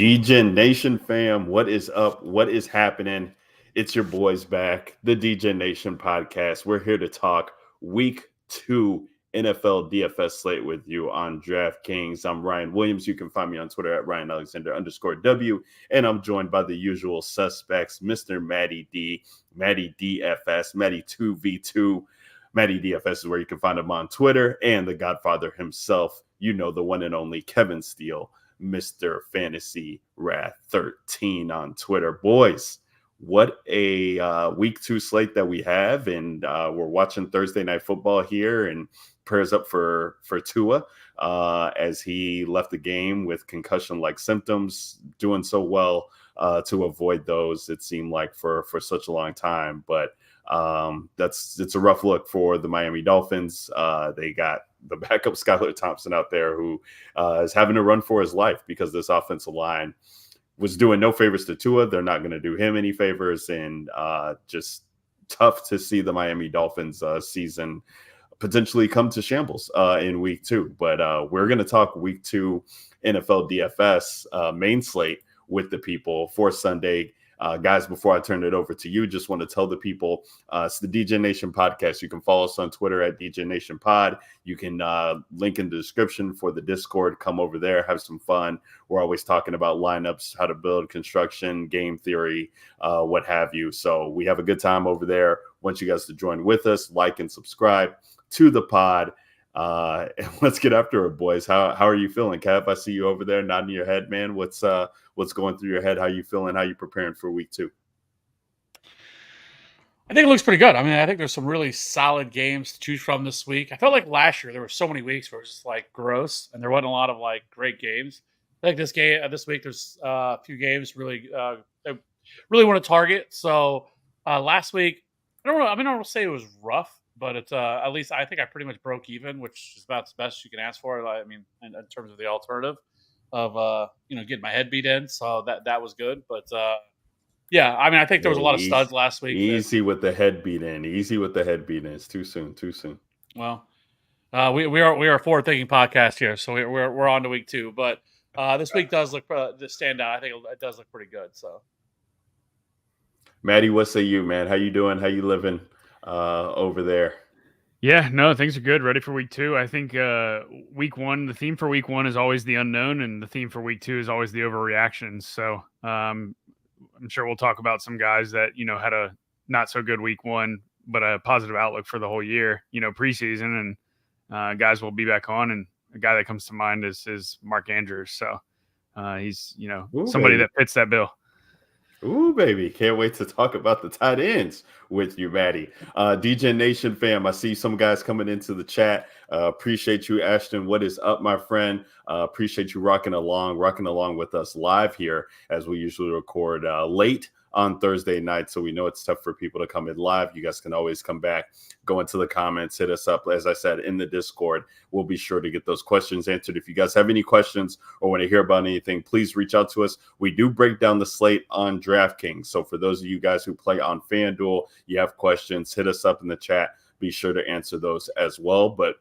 DGen Nation fam, what is up? What is happening? It's your boys back, the DGen Nation podcast. We're here to talk week 2 NFL DFS slate with you on DraftKings. I'm Ryan Williams. You can find me on Twitter at RyanAlexander_W. And I'm joined by the usual suspects, Mr. Matty D, Matty DFS, Matty 2v2. Matty DFS is where you can find him on Twitter, and the Godfather himself, you know, the one and only Kevin Steele, Mr. Fantasy Wrath 13 on Twitter. Boys, what a week 2 slate that we have, and we're watching Thursday Night Football here, and prayers up for Tua as he left the game with concussion-like symptoms, doing so well to avoid those, it seemed like, for such a long time. But it's a rough look for the Miami Dolphins. They got the backup Skylar Thompson out there who is having to run for his life because this offensive line was doing no favors to Tua. They're not going to do him any favors, and just tough to see the Miami Dolphins season potentially come to shambles in week 2. But we're going to talk week 2 NFL DFS main slate with the people for Sunday. Guys, before I turn it over to you, just want to tell the people it's the DGen Nation podcast. You can follow us on Twitter at DGen Nation Pod. You can link in the description for the Discord. Come over there, have some fun. We're always talking about lineups, how to build, construction, game theory, what have you. So we have a good time over there. Want you guys to join with us, like and subscribe to the pod. And let's get after it, boys. How are you feeling, Kev? I see you over there nodding your head, man. What's going through your head? How you feeling? How you preparing for week 2? I think it looks pretty good. I mean, I think there's some really solid games to choose from this week. I felt like last year there were so many weeks where it was just like gross, and there wasn't a lot of like great games. I think this week there's a few games really want to target. So last week, I don't say it was rough, but it's at least I think I pretty much broke even, which is about the best you can ask for. I mean, in terms of the alternative of getting my head beat in, so that was good. But yeah, I mean, I think there was a lot of studs last week. Easy with the head beat in. It's too soon. Well, we are a forward thinking podcast here, so we're on to week 2. But this week does look to stand out. I think it does look pretty good. So, Maddie, what say you, man? How you doing? How you living over there? Yeah, no, things are good. Ready for week 2. I think week 1, the theme for week 1 is always the unknown, and the theme for week 2 is always the overreactions. So I'm sure we'll talk about some guys that, had a not so good week 1, but a positive outlook for the whole year, preseason, and guys will be back on. And a guy that comes to mind is Mark Andrews. So he's, somebody that fits that bill. Ooh, baby. Can't wait to talk about the tight ends with you, Maddie. DGen Nation fam, I see some guys coming into the chat. Appreciate you, Ashton. What is up, my friend? Appreciate you rocking along with us live here as we usually record late on Thursday night. So we know it's tough for people to come in live. You guys can always come back, go into the comments, hit us up. As I said, in the Discord, we'll be sure to get those questions answered. If you guys have any questions or want to hear about anything, please reach out to us. We do break down the slate on DraftKings. So for those of you guys who play on FanDuel, you have questions, hit us up in the chat. Be sure to answer those as well. But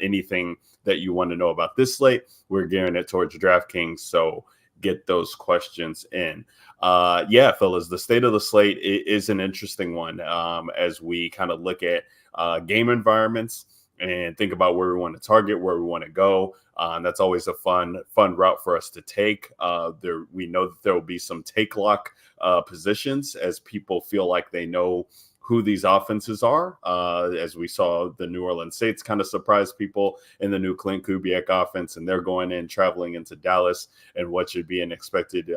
anything that you want to know about this slate, we're gearing it towards DraftKings. So get those questions in. Yeah, fellas, the state of the slate is an interesting one as we kind of look at game environments and think about where we want to target, where we want to go. That's always a fun route for us to take. We know that there will be some take lock positions as people feel like they know who these offenses are. As we saw the New Orleans Saints kind of surprise people in the new Clint Kubiak offense, and they're going in, traveling into Dallas, and what should be an expected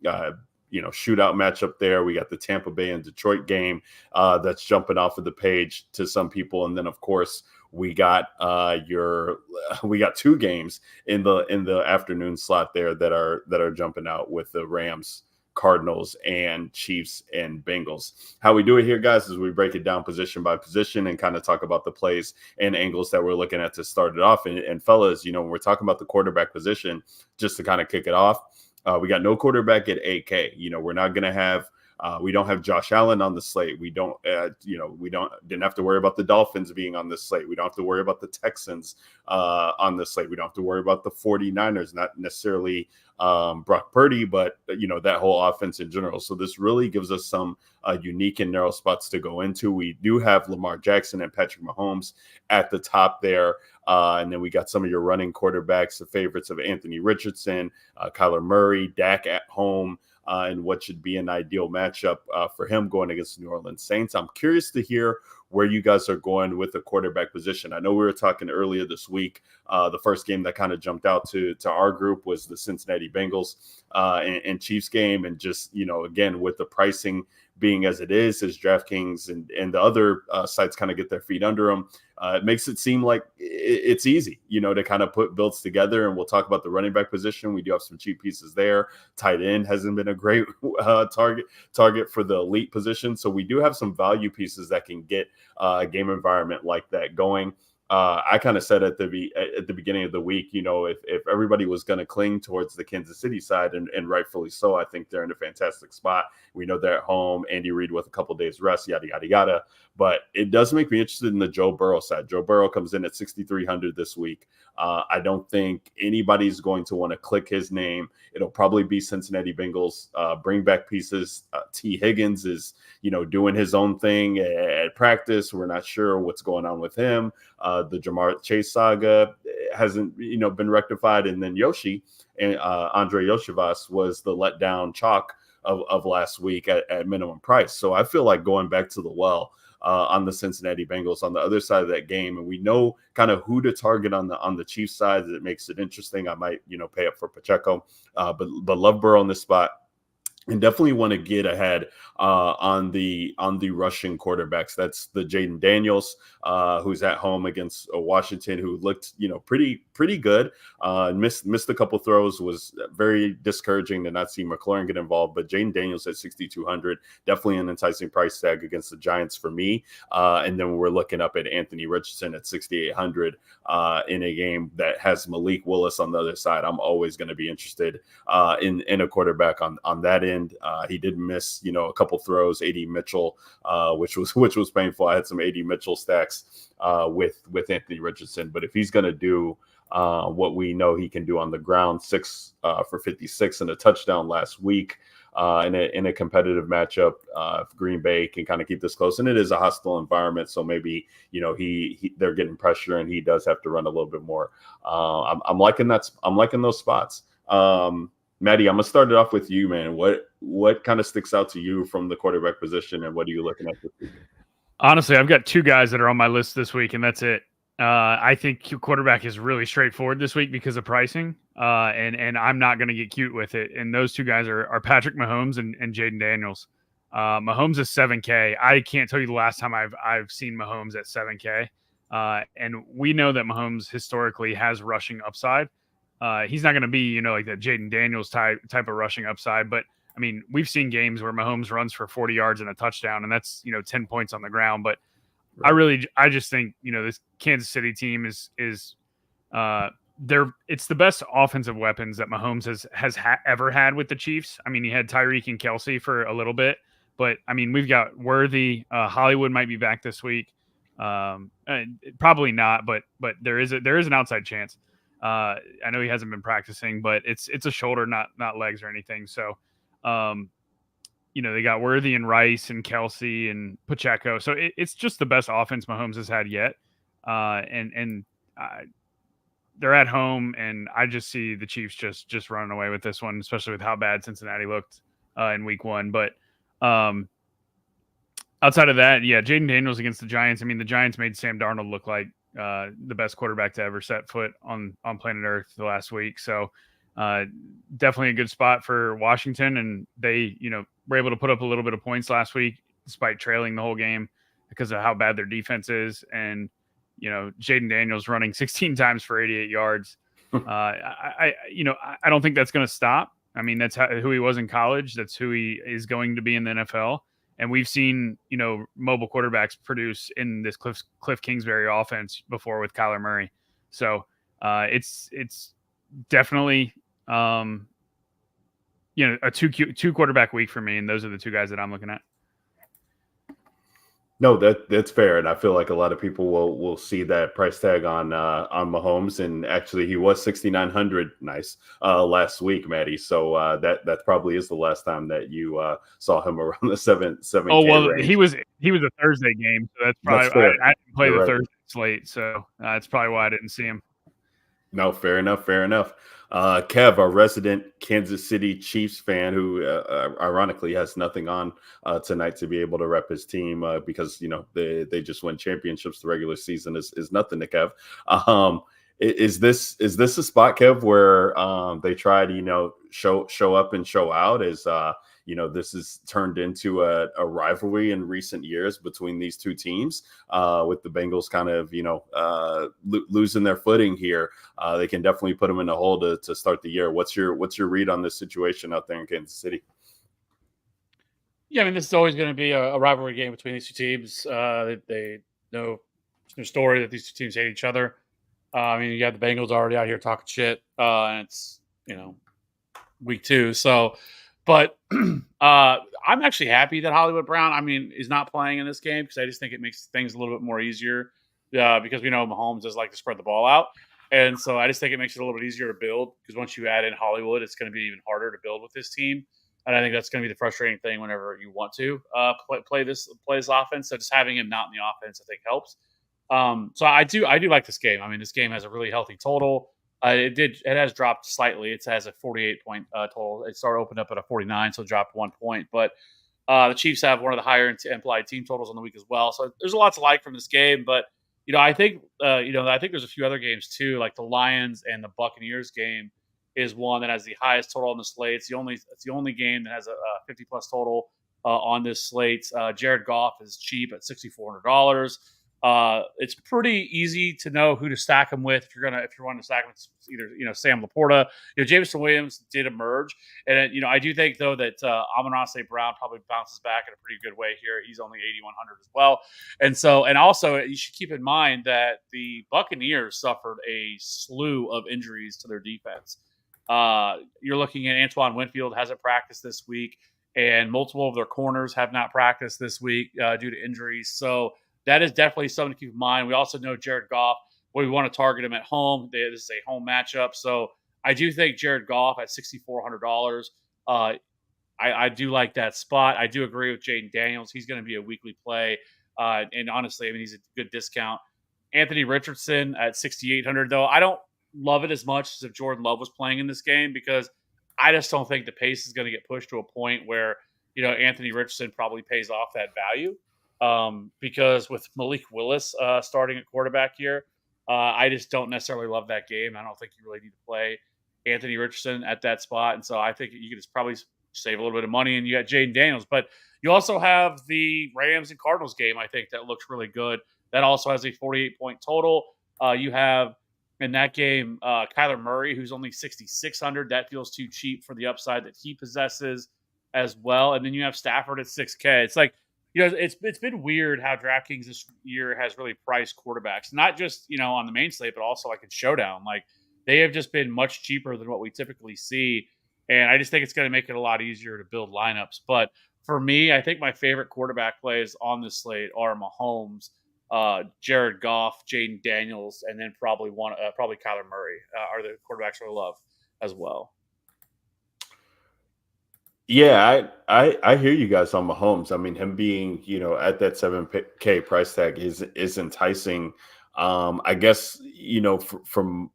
shootout matchup there. We got the Tampa Bay and Detroit game that's jumping off of the page to some people, and then of course we got 2 games in the afternoon slot there that are jumping out with the Rams, Cardinals, and Chiefs and Bengals. How we do it here, guys, is we break it down position by position and kind of talk about the plays and angles that we're looking at to start it off. And fellas, when we're talking about the quarterback position, just to kind of kick it off, we got no quarterback at 8K. We're not going to have We don't have Josh Allen on the slate. We don't, didn't have to worry about the Dolphins being on the slate. We don't have to worry about the Texans on the slate. We don't have to worry about the 49ers, not necessarily Brock Purdy, but that whole offense in general. So this really gives us some unique and narrow spots to go into. We do have Lamar Jackson and Patrick Mahomes at the top there. And then we got some of your running quarterbacks, the favorites of Anthony Richardson, Kyler Murray, Dak at home, and what should be an ideal matchup for him going against the New Orleans Saints. I'm curious to hear where you guys are going with the quarterback position. I know we were talking earlier this week. The first game that kind of jumped out to our group was the Cincinnati Bengals and Chiefs game. And just, again, with the pricing being as it is, as DraftKings and the other sites kind of get their feet under them, it makes it seem like it's easy, to kind of put builds together. And we'll talk about the running back position. We do have some cheap pieces there. Tight end hasn't been a great target for the elite position. So we do have some value pieces that can get a game environment like that going. I kind of said at the beginning of the week, if everybody was going to cling towards the Kansas City side, and rightfully so, I think they're in a fantastic spot. We know they're at home. Andy Reid with a couple of days rest, yada, yada, yada. But it does make me interested in the Joe Burrow side. Joe Burrow comes in at 6,300 this week. I don't think anybody's going to want to click his name. It'll probably be Cincinnati Bengals. Bring back pieces. T. Higgins is, doing his own thing at practice. We're not sure what's going on with him. The Jamar Chase saga hasn't, been rectified. And then Yoshi and Andre Yoshivas was the letdown chalk of last week at minimum price. So I feel like going back to the well on the Cincinnati Bengals on the other side of that game. And we know kind of who to target on the Chiefs side. It makes it interesting. I might, pay up for Pacheco, but love Burrow on this spot. And definitely want to get ahead on the rushing quarterbacks. That's the Jaden Daniels, who's at home against Washington, who looked pretty good. Missed a couple throws. Was very discouraging to not see McLaurin get involved. But Jaden Daniels at 6,200, definitely an enticing price tag against the Giants for me. And then we're looking up at Anthony Richardson at 6,800 in a game that has Malik Willis on the other side. I'm always going to be interested in a quarterback on that end. He did miss, a couple throws. AD Mitchell, which was painful. I had some AD Mitchell stacks with Anthony Richardson, but if he's going to do what we know he can do on the ground, 6 for 56 and a touchdown last week in a competitive matchup, if Green Bay can kind of keep this close, and it is a hostile environment, so maybe they're getting pressure and he does have to run a little bit more. I'm liking that. I'm liking those spots. Maddie, I'm gonna start it off with you, man. What kind of sticks out to you from the quarterback position, and what are you looking at this week? Honestly, I've got 2 guys that are on my list this week, and that's it. I think quarterback is really straightforward this week because of pricing, and I'm not going to get cute with it. And those 2 guys are Patrick Mahomes and Jaden Daniels. Mahomes is $7K. I can't tell you the last time I've seen Mahomes at $7K, and we know that Mahomes historically has rushing upside. He's not going to be, like that Jaden Daniels type of rushing upside. But, I mean, we've seen games where Mahomes runs for 40 yards and a touchdown, and that's, 10 points on the ground. But right. I just think, this Kansas City team is it's the best offensive weapons that Mahomes has ever had with the Chiefs. I mean, he had Tyreek and Kelsey for a little bit. But, I mean, we've got Worthy. Hollywood might be back this week. Probably not, but there is an outside chance. I know he hasn't been practicing, but it's a shoulder, not legs or anything. So, they got Worthy and Rice and Kelsey and Pacheco. So it's just the best offense Mahomes has had yet. And they're at home, and I just see the Chiefs just running away with this one, especially with how bad Cincinnati looked in week 1. But outside of that, yeah, Jaden Daniels against the Giants. I mean, the Giants made Sam Darnold look like the best quarterback to ever set foot on planet Earth the last week. So definitely a good spot for Washington. And they, were able to put up a little bit of points last week, despite trailing the whole game because of how bad their defense is. And, Jaden Daniels running 16 times for 88 yards. I don't think that's going to stop. I mean, that's who he was in college. That's who he is going to be in the NFL. And we've seen, mobile quarterbacks produce in this Cliff Kingsbury offense before with Kyler Murray. So it's definitely a two quarterback week for me, and those are the two guys that I'm looking at. No, that's fair, and I feel like a lot of people will see that price tag on Mahomes, and actually he was 6,900, nice, last week, Maddie. So that probably is the last time that you saw him around the 7K range. he was a Thursday game, so that's probably fair. I didn't play You're the right. Thursday slate, so that's probably why I didn't see him. No, fair enough. Kev, our resident Kansas City Chiefs fan, who ironically has nothing on tonight to be able to rep his team because they just win championships. The regular season is nothing to Kev. Is this a spot, Kev, where they try to show up and show out? This has turned into a rivalry in recent years between these two teams, with the Bengals kind of, losing their footing here. They can definitely put them in a hole to start the year. What's your read on this situation out there in Kansas City? Yeah, I mean, this is always going to be a rivalry game between these two teams. They know there's no story that these two teams hate each other. I mean, you got the Bengals already out here talking shit, and it's week 2. So, but I'm actually happy that Hollywood Brown, is not playing in this game, because I just think it makes things a little bit more easier. Because we know Mahomes does like to spread the ball out, and so I just think it makes it a little bit easier to build, because once you add in Hollywood, it's going to be even harder to build with this team. And I think that's going to be the frustrating thing whenever you want to play this offense. So just having him not in the offense, I think, helps. So I do like this game. I mean, this game has a really healthy total. It has dropped slightly. It has a 48 point total. It started opened up at a 49, so it dropped 1 point. But the Chiefs have one of the higher implied team totals on the week as well. So there's a lot to like from this game. But I think there's a few other games too, like the Lions and the Buccaneers game is one that has the highest total on the slate. It's the only game that has a 50 plus total on this slate. Jared Goff is cheap at $6,400. It's pretty easy to know who to stack him with if you're wanting to stack him with either Sam Laporta. Jameson Williams did emerge, and I do think though that Amon-Ra St. Brown probably bounces back in a pretty good way here. He's only 8,100 as well, and also you should keep in mind that the Buccaneers suffered a slew of injuries to their defense. You're looking at Antoine Winfield hasn't practiced this week, and multiple of their corners have not practiced this week due to injuries. So that is definitely something to keep in mind. We also know Jared Goff. We want to target him at home. This is a home matchup. So I do think Jared Goff at $6,400. I do like that spot. I do agree with Jaden Daniels. He's going to be a weekly play. And honestly, he's a good discount. Anthony Richardson at $6,800, though. I don't love it as much as if Jordan Love was playing in this game, because I just don't think the pace is going to get pushed to a point where, Anthony Richardson probably pays off that value. Because with Malik Willis starting at quarterback here, I just don't necessarily love that game. I don't think you really need to play Anthony Richardson at that spot. And so I think you could just probably save a little bit of money, and you got Jaden Daniels. But you also have the Rams and Cardinals game, I think, that looks really good. That also has a 48-point total. You have in that game Kyler Murray, who's only 6,600. That feels too cheap for the upside that he possesses as well. And then you have Stafford at 6K. It's like, it's been weird how DraftKings this year has really priced quarterbacks, not just, on the main slate, but also like in Showdown. Like, they have just been much cheaper than what we typically see. And I just think it's going to make it a lot easier to build lineups. But for me, I think my favorite quarterback plays on this slate are Mahomes, Jared Goff, Jaden Daniels, and then probably Kyler Murray are the quarterbacks I love as well. Yeah, I hear you guys on Mahomes. I mean, him being, at that 7K price tag is enticing. I guess, from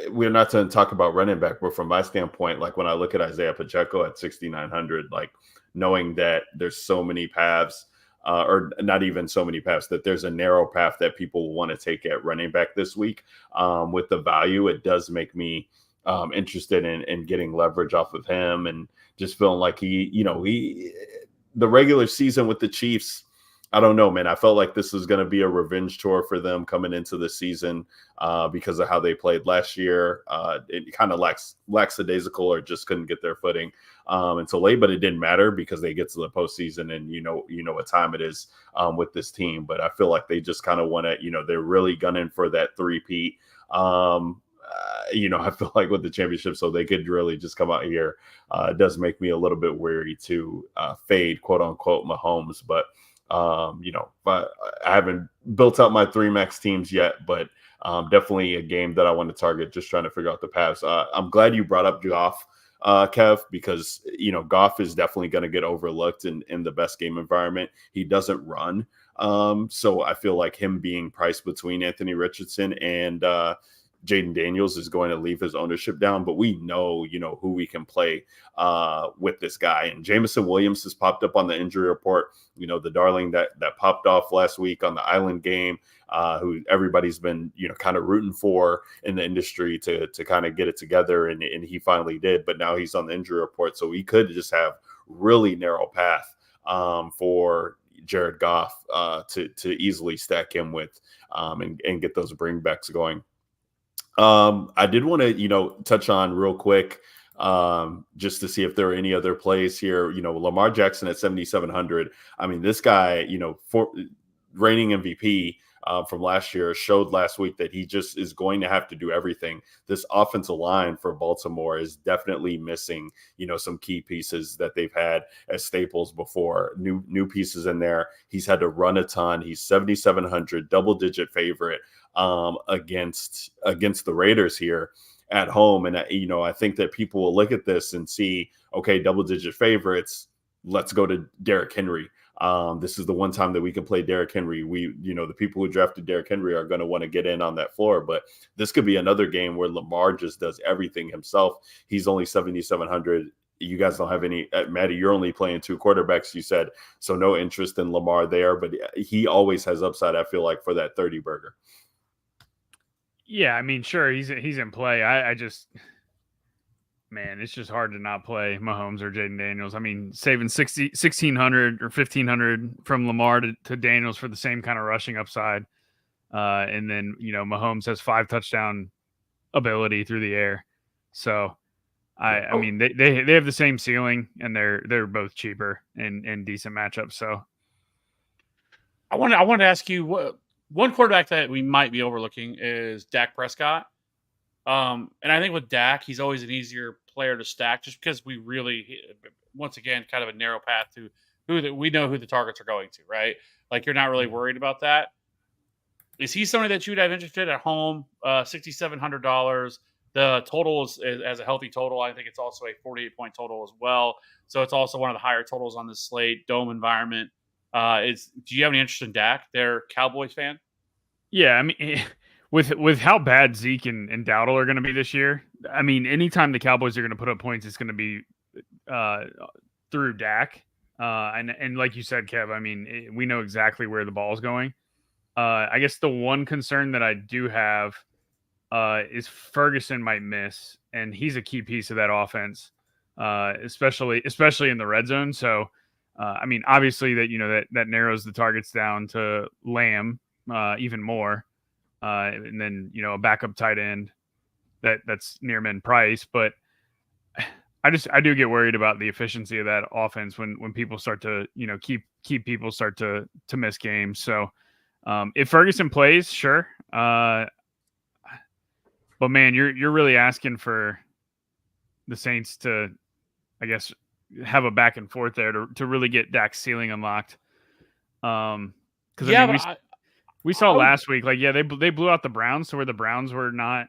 we're not going to talk about running back, but from my standpoint, like when I look at Isaiah Pacheco at 6,900, like knowing that there's so many paths, or not even so many paths, that there's a narrow path that people want to take at running back this week, with the value, it does make me interested in getting leverage off of him, and just feeling like the regular season with the Chiefs, I don't know, man. I felt like this was going to be a revenge tour for them coming into the season because of how they played last year. It kind of lackadaisical, or just couldn't get their footing until late, but it didn't matter because they get to the postseason, and you know what time it is with this team. But I feel like they just kind of want to, they're really gunning for that three-peat. I feel like with the championship, so they could really just come out here. It does make me a little bit weary to fade, quote unquote, Mahomes. But, but I haven't built out my 3 max teams yet, but definitely a game that I want to target, just trying to figure out the paths. I'm glad you brought up Goff, Kev, because, Goff is definitely going to get overlooked in the best game environment. He doesn't run. So I feel like him being priced between Anthony Richardson and Jaden Daniels is going to leave his ownership down, but we know, who we can play with this guy. And Jameson Williams has popped up on the injury report, the darling that popped off last week on the Island game, who everybody's been, kind of rooting for in the industry to kind of get it together. And he finally did, but now he's on the injury report. So he could just have really narrow path for Jared Goff to easily stack him with and get those bringbacks going. I did want to, touch on real quick, just to see if there are any other plays here. Lamar Jackson at 7,700. I mean, this guy, for reigning MVP from last year, showed last week that he just is going to have to do everything. This offensive line for Baltimore is definitely missing, some key pieces that they've had as staples before. New pieces in there. He's had to run a ton. He's 7,700, double-digit favorite against the Raiders here at home. And, I think that people will look at this and see, okay, double-digit favorites, let's go to Derrick Henry. This is the one time that we can play Derrick Henry. The people who drafted Derrick Henry are going to want to get in on that floor, but this could be another game where Lamar just does everything himself. He's only 7,700. You guys don't have any, Maddie, you're only playing 2 quarterbacks, you said, so no interest in Lamar there, but he always has upside, I feel like, for that 30 burger. Yeah, I mean, sure, he's in play. I just, man, it's just hard to not play Mahomes or Jaden Daniels. I mean, saving 1,600 or 1,500 from Lamar to Daniels for the same kind of rushing upside. And then, Mahomes has 5 touchdown ability through the air. So, I mean, they have the same ceiling, and they're both cheaper and decent matchups. So, I want to ask you, one quarterback that we might be overlooking is Dak Prescott. And I think with Dak, he's always an easier player to stack just because we really, once again, kind of a narrow path to we know who the targets are going to, right? Like, you're not really worried about that. Is he somebody that you would have interested at home? $6,700. The total is as a healthy total. I think it's also a 48-point total as well. So it's also one of the higher totals on this slate, dome environment. Do you have any interest in Dak? They're Cowboys fan. Yeah, I mean, with how bad Zeke and Dowdle are going to be this year, I mean, anytime the Cowboys are going to put up points, it's going to be through Dak. And like you said, Kev, I mean, we know exactly where the ball is going. I guess the one concern that I do have is Ferguson might miss, and he's a key piece of that offense, especially in the red zone. So, I mean, obviously that narrows the targets down to Lamb even more, and then a backup tight end that's near min price. But I do get worried about the efficiency of that offense when people start to keep people start to miss games. So if Ferguson plays, sure. But man, you're really asking for the Saints to, I guess, have a back and forth there to really get Dak's ceiling unlocked. Because we saw last week, like, yeah, they blew out the Browns to where the Browns were not,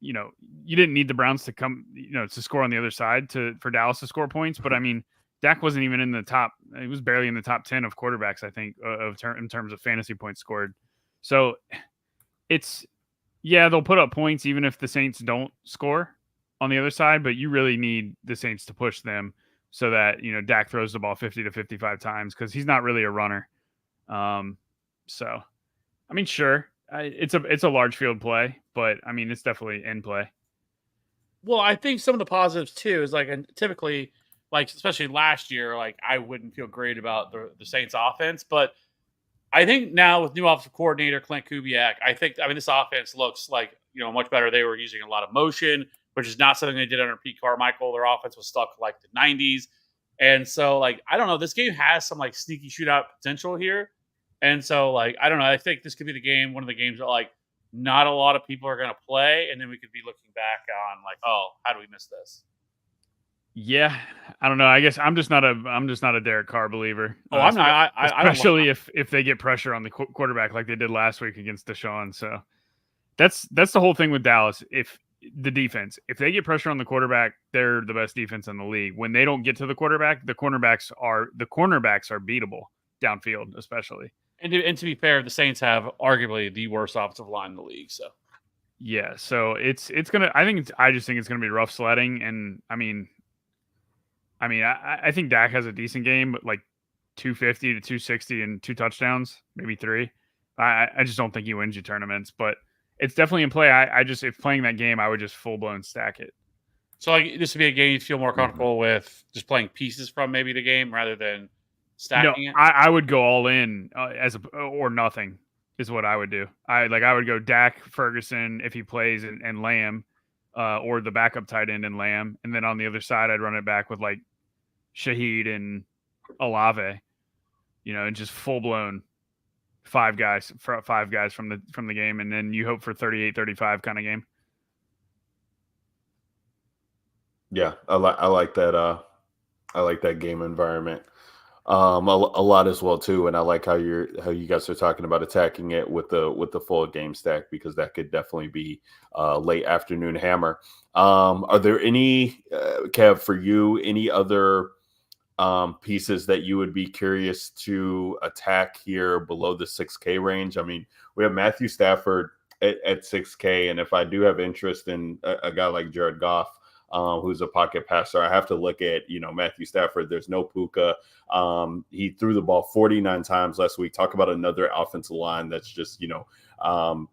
you didn't need the Browns to come, to score on the other side for Dallas to score points. But I mean, Dak wasn't even in the top. He was barely in the top 10 of quarterbacks, I think, in terms of fantasy points scored. So they'll put up points even if the Saints don't score on the other side, but you really need the Saints to push them so that, Dak throws the ball 50 to 55 times because he's not really a runner. So, I mean, sure, it's a large field play, but I mean, it's definitely in play. Well, I think some of the positives too is and typically, especially last year, I wouldn't feel great about the Saints offense, but I think now with new offensive coordinator Clint Kubiak, this offense looks much better. They were using a lot of motion, which is not something they did under Pete Carmichael. Their offense was stuck the 90s. And so, I don't know, this game has some sneaky shootout potential here. And so, I don't know, I think this could be one of the games that not a lot of people are going to play, and then we could be looking back on like, oh, how do we miss this? Yeah, I don't know. I guess I'm just not a Derek Carr believer. Oh, I'm not. I don't. Especially if they get pressure on the quarterback like they did last week against Deshaun. So that's the whole thing with Dallas. If the defense, if they get pressure on the quarterback, they're the best defense in the league. When they don't get to the quarterback, the cornerbacks are beatable downfield, especially. And to be fair, the Saints have arguably the worst offensive line in the league. So yeah, so it's gonna. I just think it's gonna be rough sledding, and I think Dak has a decent game, but like 250 to 260 and 2 touchdowns, maybe 3. I just don't think he wins you tournaments, but it's definitely in play. I just, if playing that game, I would just full blown stack it. So like this would be a game you feel more comfortable with just playing pieces from maybe the game rather than stacking it. I would go all in or nothing is what I would do. I would go Dak, Ferguson if he plays, and Lamb, or the backup tight end and Lamb, and then on the other side I'd run it back with like Shaheed and Olave, and just full blown 5 guys from the game, and then you hope for 38-35 kind of game. Yeah, I like that. I like that game environment a lot as well too, and I like how you guys are talking about attacking it with the full game stack, because that could definitely be late afternoon hammer. Are there any Kev, for you, any other pieces that you would be curious to attack here below the 6K range? I mean, we have Matthew Stafford at 6K, and if I do have interest in a guy like Jared Goff, who's a pocket passer, I have to look at, Matthew Stafford. There's no Puka. He threw the ball 49 times last week. Talk about another offensive line that's just,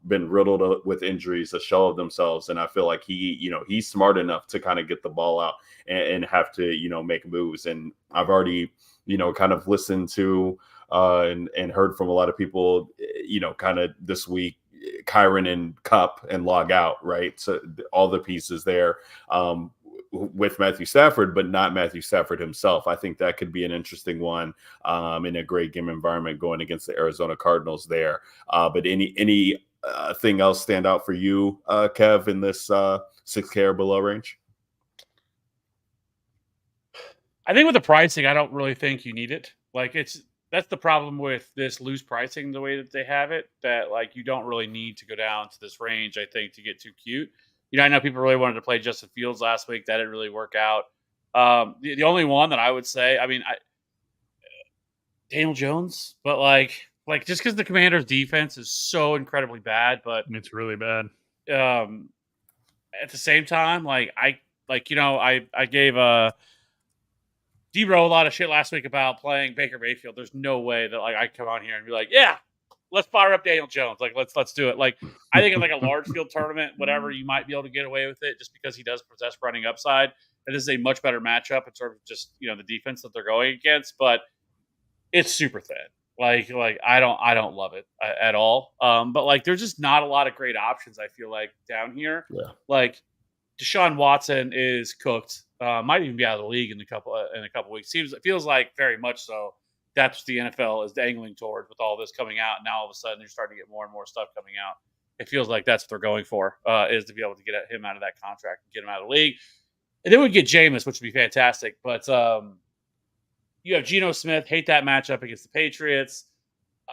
been riddled with injuries, a shell of themselves. And I feel like he's smart enough to kind of get the ball out and have to, make moves. And I've already, kind of listened to and heard from a lot of people, kind of this week, Kyren and Cup and log out, right? So all the pieces there with Matthew Stafford, but not Matthew Stafford himself. I think that could be an interesting one in a great game environment going against the Arizona Cardinals there. But any thing else stand out for you, Kev, in this 6K or below range? I think with the pricing, I don't really think you need it. Like that's the problem with this loose pricing, the way that they have it, that like you don't really need to go down to this range, I think, to get too cute. I know people really wanted to play Justin Fields last week. That didn't really work out. The only one that I would say, Daniel Jones, but like just because the Commanders' defense is so incredibly bad, but it's really bad. At the same time, I gave D-Row a lot of shit last week about playing Baker Mayfield. There's no way that I come on here and be like, yeah, let's fire up Daniel Jones. Let's do it. I think in a large field tournament, whatever, you might be able to get away with it just because he does possess running upside. And this is a much better matchup in sort of just, the defense that they're going against, but it's super thin. I don't love it at all. But there's just not a lot of great options, I feel like, down here. Yeah. Deshaun Watson is cooked. Might even be out of the league in a couple weeks. It feels like very much so. That's what the NFL is angling towards with all this coming out. And now all of a sudden they're starting to get more and more stuff coming out. It feels like that's what they're going for, is to be able to get him out of that contract and get him out of the league. And then we get Jameis, which would be fantastic. But you have Geno Smith. Hate that matchup against the Patriots.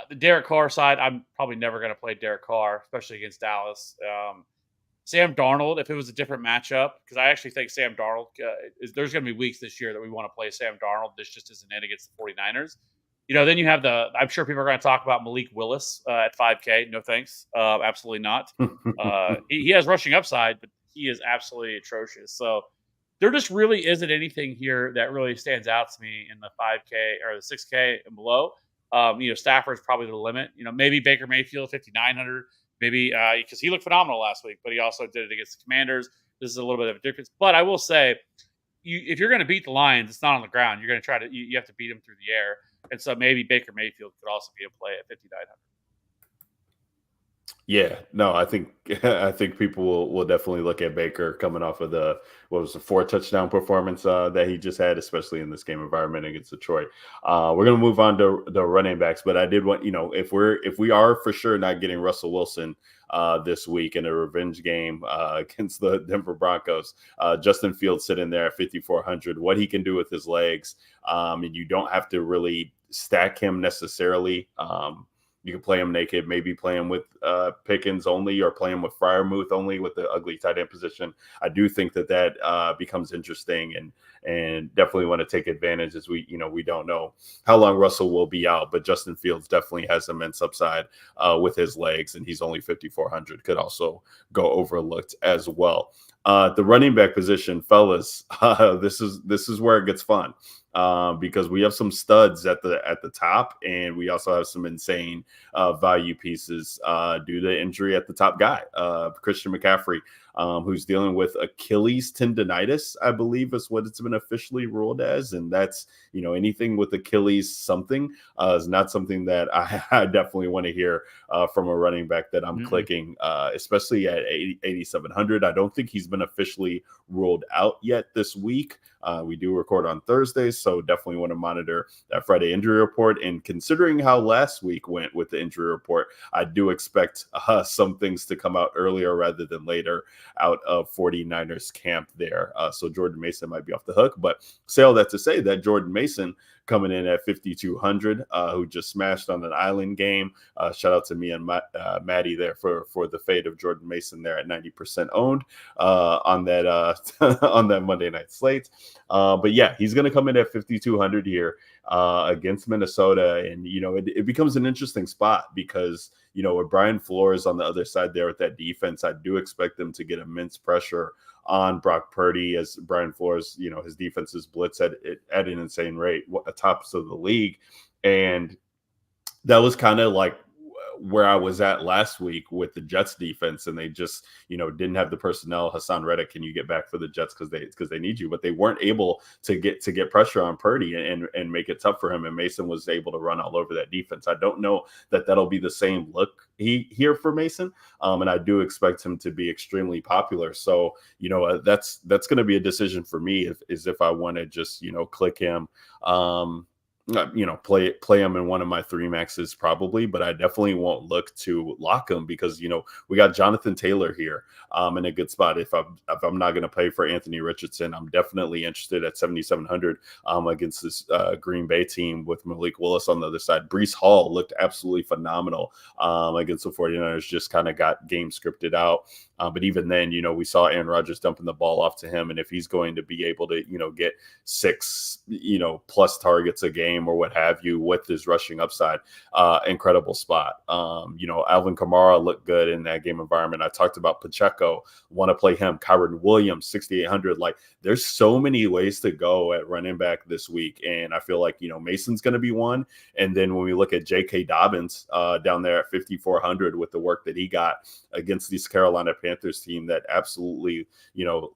The Derek Carr side, I'm probably never going to play Derek Carr, especially against Dallas. Sam Darnold, if it was a different matchup, because I actually think Sam Darnold, there's going to be weeks this year that we want to play Sam Darnold. This just isn't it against the 49ers. Then you have I'm sure people are going to talk about Malik Willis at 5K. No thanks. Absolutely not. He has rushing upside, but he is absolutely atrocious. So there just really isn't anything here that really stands out to me in the 5K or the 6K and below. Stafford's probably the limit. Maybe Baker Mayfield, 5,900. Maybe because he looked phenomenal last week, but he also did it against the Commanders. This is a little bit of a difference. But I will say, if you're going to beat the Lions, it's not on the ground. You're going to try to you have to beat them through the air. And so maybe Baker Mayfield could also be a play at 5,900. Yeah, no, I think I think people will definitely look at Baker coming off of the what was the 4 touchdown performance that he just had, especially in this game environment against Detroit. We're gonna move on to the running backs, but I did want if we are for sure not getting Russell Wilson this week in a revenge game against the Denver Broncos, Justin Fields sitting there at 5,400, what he can do with his legs, and you don't have to really stack him necessarily. You can play him naked, maybe play him with Pickens only, or play him with Freiermuth only with the ugly tight end position. I do think that becomes interesting, and definitely want to take advantage, as we don't know how long Russell will be out, but Justin Fields definitely has immense upside with his legs, and he's only 5,400. Could also go overlooked as well. The running back position, fellas, this is where it gets fun. Because we have some studs at the top, and we also have some insane value pieces due to injury at the top guy, Christian McCaffrey, who's dealing with Achilles tendonitis, I believe is what it's been officially ruled as, and that's anything with Achilles something is not something that I definitely want to hear from a running back that I'm clicking, especially at 8,700. I don't think he's been officially ruled out yet this week. We do record on Thursdays, so definitely want to monitor that Friday injury report. And considering how last week went with the injury report, I do expect some things to come out earlier rather than later out of 49ers camp there. So Jordan Mason might be off the hook, but say all that to say that Jordan Mason coming in at 5,200, who just smashed on an island game. Shout out to me and Maddie there for the fade of Jordan Mason there at 90% owned on that on that Monday night slate. But yeah, he's going to come in at 5,200 here against Minnesota, and it becomes an interesting spot because with Brian Flores on the other side there with that defense, I do expect them to get immense pressure on Brock Purdy, as Brian Flores, his defense is blitz at an insane rate, tops of the league. And that was kind of like where I was at last week with the Jets defense, and they just didn't have the personnel. Hassan Reddick, can you get back for the Jets because they need you, but they weren't able to get pressure on Purdy and make it tough for him. And Mason was able to run all over that defense. I don't know that'll be the same look here for Mason, and I do expect him to be extremely popular. So that's going to be a decision for me if I want to just click him. Play him in one of my 3 maxes probably, but I definitely won't look to lock him because we got Jonathan Taylor here in a good spot. If I'm not going to pay for Anthony Richardson, I'm definitely interested at 7,700 against this Green Bay team with Malik Willis on the other side. Breece Hall looked absolutely phenomenal against the 49ers, just kind of got game scripted out. But even then, we saw Aaron Rodgers dumping the ball off to him, and if he's going to be able to get 6 plus targets a game or what have you with his rushing upside, incredible spot. Alvin Kamara looked good in that game environment. I talked about Pacheco, want to play him. Kyren Williams, 6,800. Like, there's so many ways to go at running back this week, and I feel like Mason's going to be one. And then when we look at J.K. Dobbins down there at 5,400 with the work that he got against this Carolina Panthers team that absolutely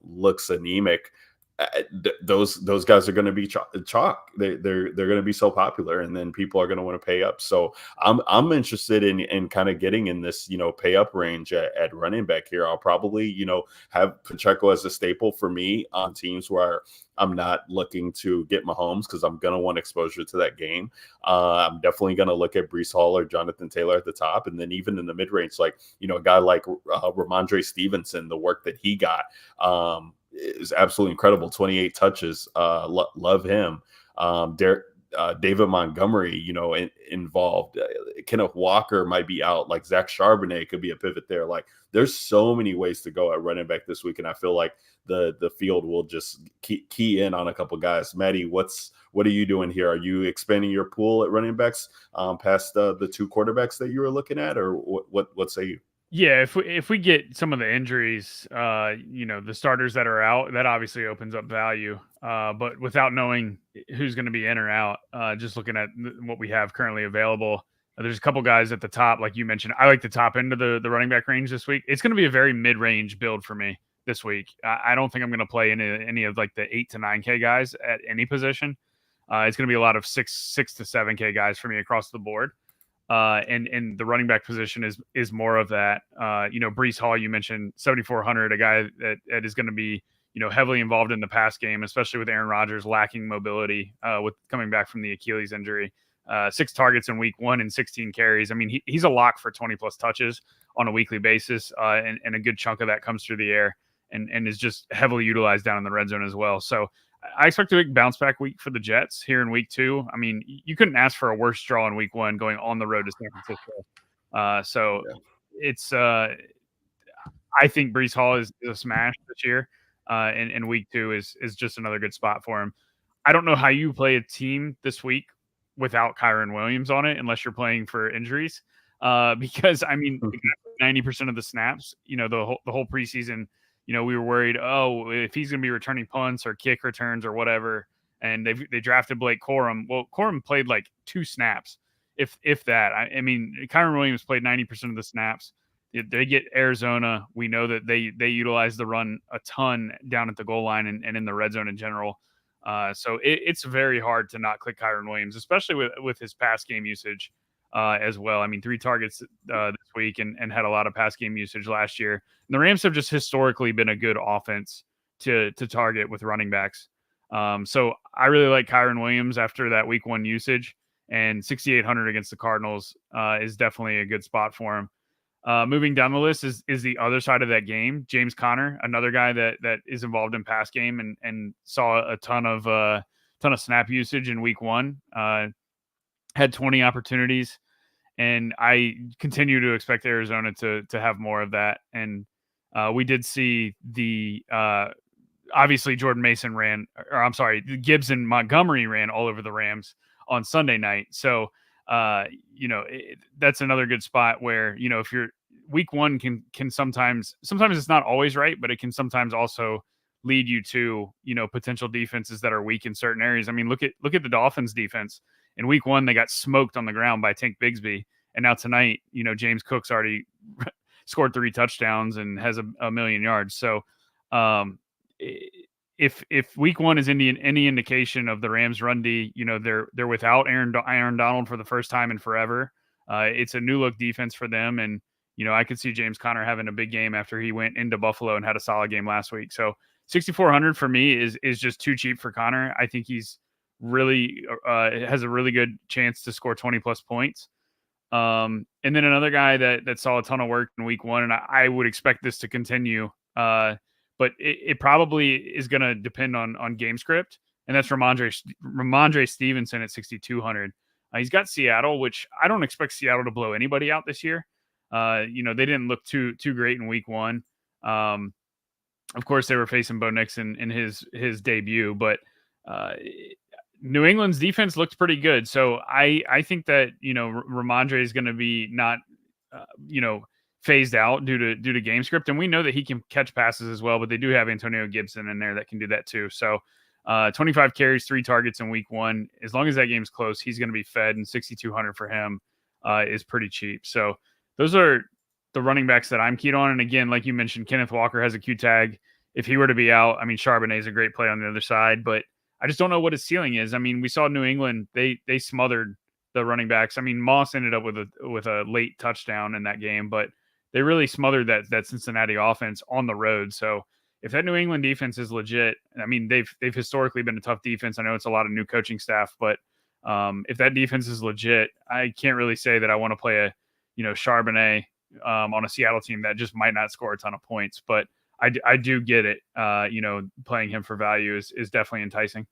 looks anemic. Those guys are going to be chalk. They're going to be so popular, and then people are going to want to pay up. So I'm interested in kind of getting in this pay up range at running back here. I'll probably have Pacheco as a staple for me on teams where I'm not looking to get Mahomes because I'm going to want exposure to that game. I'm definitely going to look at Breece Hall or Jonathan Taylor at the top, and then even in the mid range, like a guy like Ramondre Stevenson, the work that he got. Is absolutely incredible. 28 touches. Love him. David Montgomery, involved. Kenneth Walker might be out. Like Zach Charbonnet could be a pivot there. Like, there's so many ways to go at running back this week, and I feel like the field will just key in on a couple guys. Maddie, what are you doing here? Are you expanding your pool at running backs past the 2 quarterbacks that you were looking at, or what say you? Yeah, if we get some of the injuries, the starters that are out, that obviously opens up value. But without knowing who's going to be in or out, just looking at what we have currently available, there's a couple guys at the top, like you mentioned. I like the top end of the running back range this week. It's going to be a very mid-range build for me this week. I don't think I'm going to play any of like the 8 to 9K guys at any position. It's going to be a lot of 6 to 7K guys for me across the board. And the running back position is more of that. Breece Hall, you mentioned 7,400, a guy that is going to be heavily involved in the pass game, especially with Aaron Rodgers lacking mobility with coming back from the Achilles injury. 6 targets in week 1 and 16 carries. I mean, he's a lock for 20 plus touches on a weekly basis, and a good chunk of that comes through the air and is just heavily utilized down in the red zone as well. So I expect a big bounce back week for the Jets here in week 2. I mean, you couldn't ask for a worse draw in week 1 going on the road to San Francisco. It's I think Breece Hall is a smash this year, and week 2 is just another good spot for him. I don't know how you play a team this week without Kyren Williams on it, unless you're playing for injuries, because I mean, 90% of the snaps, the whole preseason. We were worried, if he's going to be returning punts or kick returns or whatever, and they drafted Blake Corum. Well, Corum played like 2 snaps, if that. I mean, Kyren Williams played 90% of the snaps. They get Arizona. We know that they utilize the run a ton down at the goal line and in the red zone in general. So it's very hard to not click Kyren Williams, especially with his pass game usage as well. I mean, 3 targets this week and had a lot of pass game usage last year. And the Rams have just historically been a good offense to target with running backs. So I really like Kyren Williams after that week 1 usage, and 6,800 against the Cardinals is definitely a good spot for him. Moving down the list is the other side of that game. James Conner, another guy that is involved in pass game and saw a ton of snap usage in week 1. Had 20 opportunities, and I continue to expect Arizona to have more of that. And we did see the obviously Jordan Mason Gibbs and Montgomery ran all over the Rams on Sunday night. So that's another good spot where if you're week 1 can sometimes it's not always right, but it can sometimes also lead you to potential defenses that are weak in certain areas. I mean, look at the Dolphins defense. In week 1, they got smoked on the ground by Tank Bigsby. And now tonight, James Cook's already scored 3 touchdowns and has a million yards. So if week 1 is any indication of the Rams run D, they're without Aaron Donald for the first time in forever. It's a new look defense for them. And, I could see James Conner having a big game after he went into Buffalo and had a solid game last week. So 6,400 for me is just too cheap for Conner. I think he's really has a really good chance to score 20 plus points. And then another guy that saw a ton of work in week 1, and I would expect this to continue, but it probably is going to depend on game script, and that's Ramondre Stevenson at 6,200. He's got Seattle, which I don't expect Seattle to blow anybody out this year. They didn't look too great in week 1. Of course, they were facing Bo Nixon in his debut, but New England's defense looked pretty good. So I think that, Ramondre is going to be not, phased out due to game script. And we know that he can catch passes as well, but they do have Antonio Gibson in there that can do that too. So 25 carries, 3 targets in week 1. As long as that game's close, he's going to be fed, and 6,200 for him is pretty cheap. So those are the running backs that I'm keyed on. And again, like you mentioned, Kenneth Walker has a Q tag. If he were to be out, I mean, Charbonnet is a great play on the other side, but I just don't know what his ceiling is. I mean, we saw New England, they smothered the running backs. I mean, Moss ended up with a late touchdown in that game, but they really smothered that Cincinnati offense on the road. So if that New England defense is legit, I mean, they've historically been a tough defense. I know it's a lot of new coaching staff, but if that defense is legit, I can't really say that I want to play a Charbonnet on a Seattle team that just might not score a ton of points, but I do get it. Playing him for value is definitely enticing.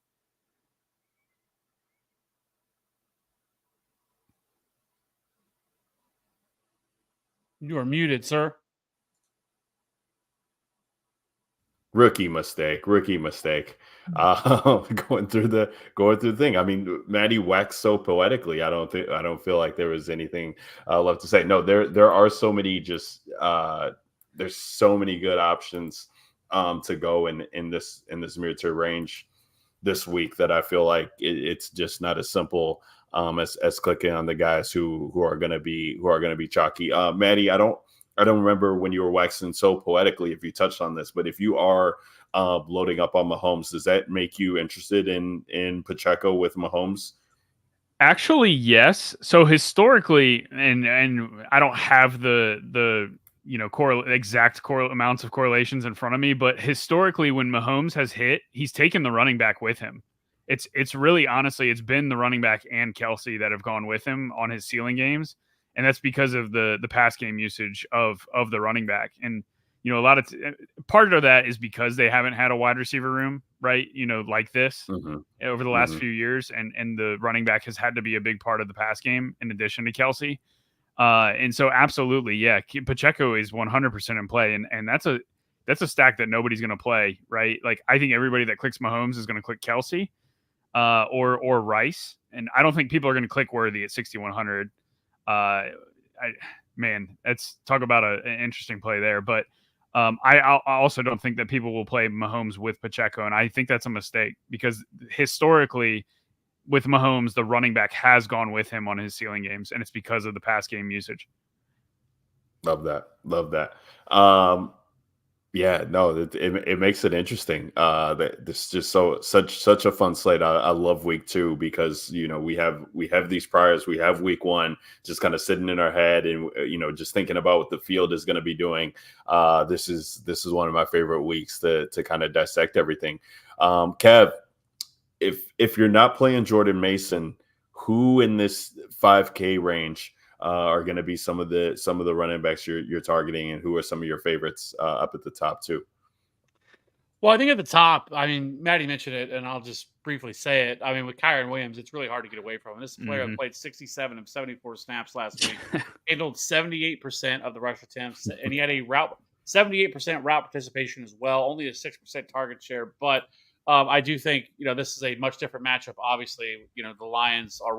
You are muted, sir. Rookie mistake. Going through the thing. I mean, Maddie waxed so poetically. I don't feel like there was anything left to say. No, there are so many there's so many good options to go in this mid-tier range this week that I feel like it's just not as simple as clicking on the guys who are going to be chalky. Maddie, I don't remember when you were waxing so poetically if you touched on this, but if you are loading up on Mahomes, does that make you interested in Pacheco with Mahomes? Actually, yes. So historically, and I don't have the exact amounts of correlations in front of me, but historically, when Mahomes has hit, he's taken the running back with him. It's really honestly, it's been the running back and Kelsey that have gone with him on his ceiling games, and that's because of the pass game usage of the running back. And a lot of part of that is because they haven't had a wide receiver room, right? Like this Mm-hmm. over the last Mm-hmm. few years, and the running back has had to be a big part of the pass game in addition to Kelsey. And so absolutely, yeah, Pacheco is 100% in play, and that's a stack that nobody's going to play, right? Like I think everybody that clicks Mahomes is going to click Kelsey, or Rice, and I don't think people are going to click Worthy at 6,100. Man, let's talk about an interesting play there, but. I also don't think that people will play Mahomes with Pacheco, and I think that's a mistake because historically, with Mahomes, the running back has gone with him on his ceiling games, and it's because of the pass game usage. Love that. Love that. Yeah, no, it makes it interesting. That this is just such a fun slate. I love week 2 because we have these priors. We have week 1 just kind of sitting in our head, and just thinking about what the field is going to be doing. This is one of my favorite weeks to kind of dissect everything. Kev, if you're not playing Jordan Mason, who in this 5K range are going to be some of the running backs you're targeting, and who are some of your favorites up at the top too? Well, I think at the top, I mean, Maddie mentioned it, and I'll just briefly say it. I mean, with Kyren Williams, it's really hard to get away from him. This player Mm-hmm. played 67 of 74 snaps last week, handled 78% of the rush attempts, and he had a 78% route participation as well, only a 6% target share. But I do think this is a much different matchup. Obviously, the Lions are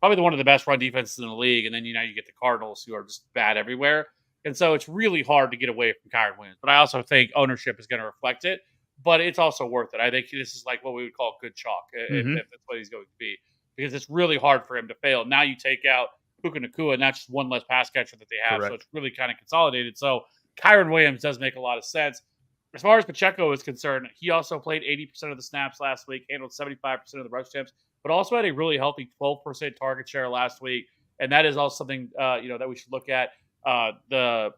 probably one of the best run defenses in the league, and then you get the Cardinals, who are just bad everywhere. And so it's really hard to get away from Kyren Williams. But I also think ownership is going to reflect it. But it's also worth it. I think this is like what we would call good chalk, if that's what he's going to be, because it's really hard for him to fail. Now you take out Puka Nacua, and that's just one less pass catcher that they have. Correct. So it's really kind of consolidated. So Kyren Williams does make a lot of sense. As far as Pacheco is concerned, he also played 80% of the snaps last week, handled 75% of the rush attempts, but also had a really healthy 12% target share last week. And that is also something that we should look at. The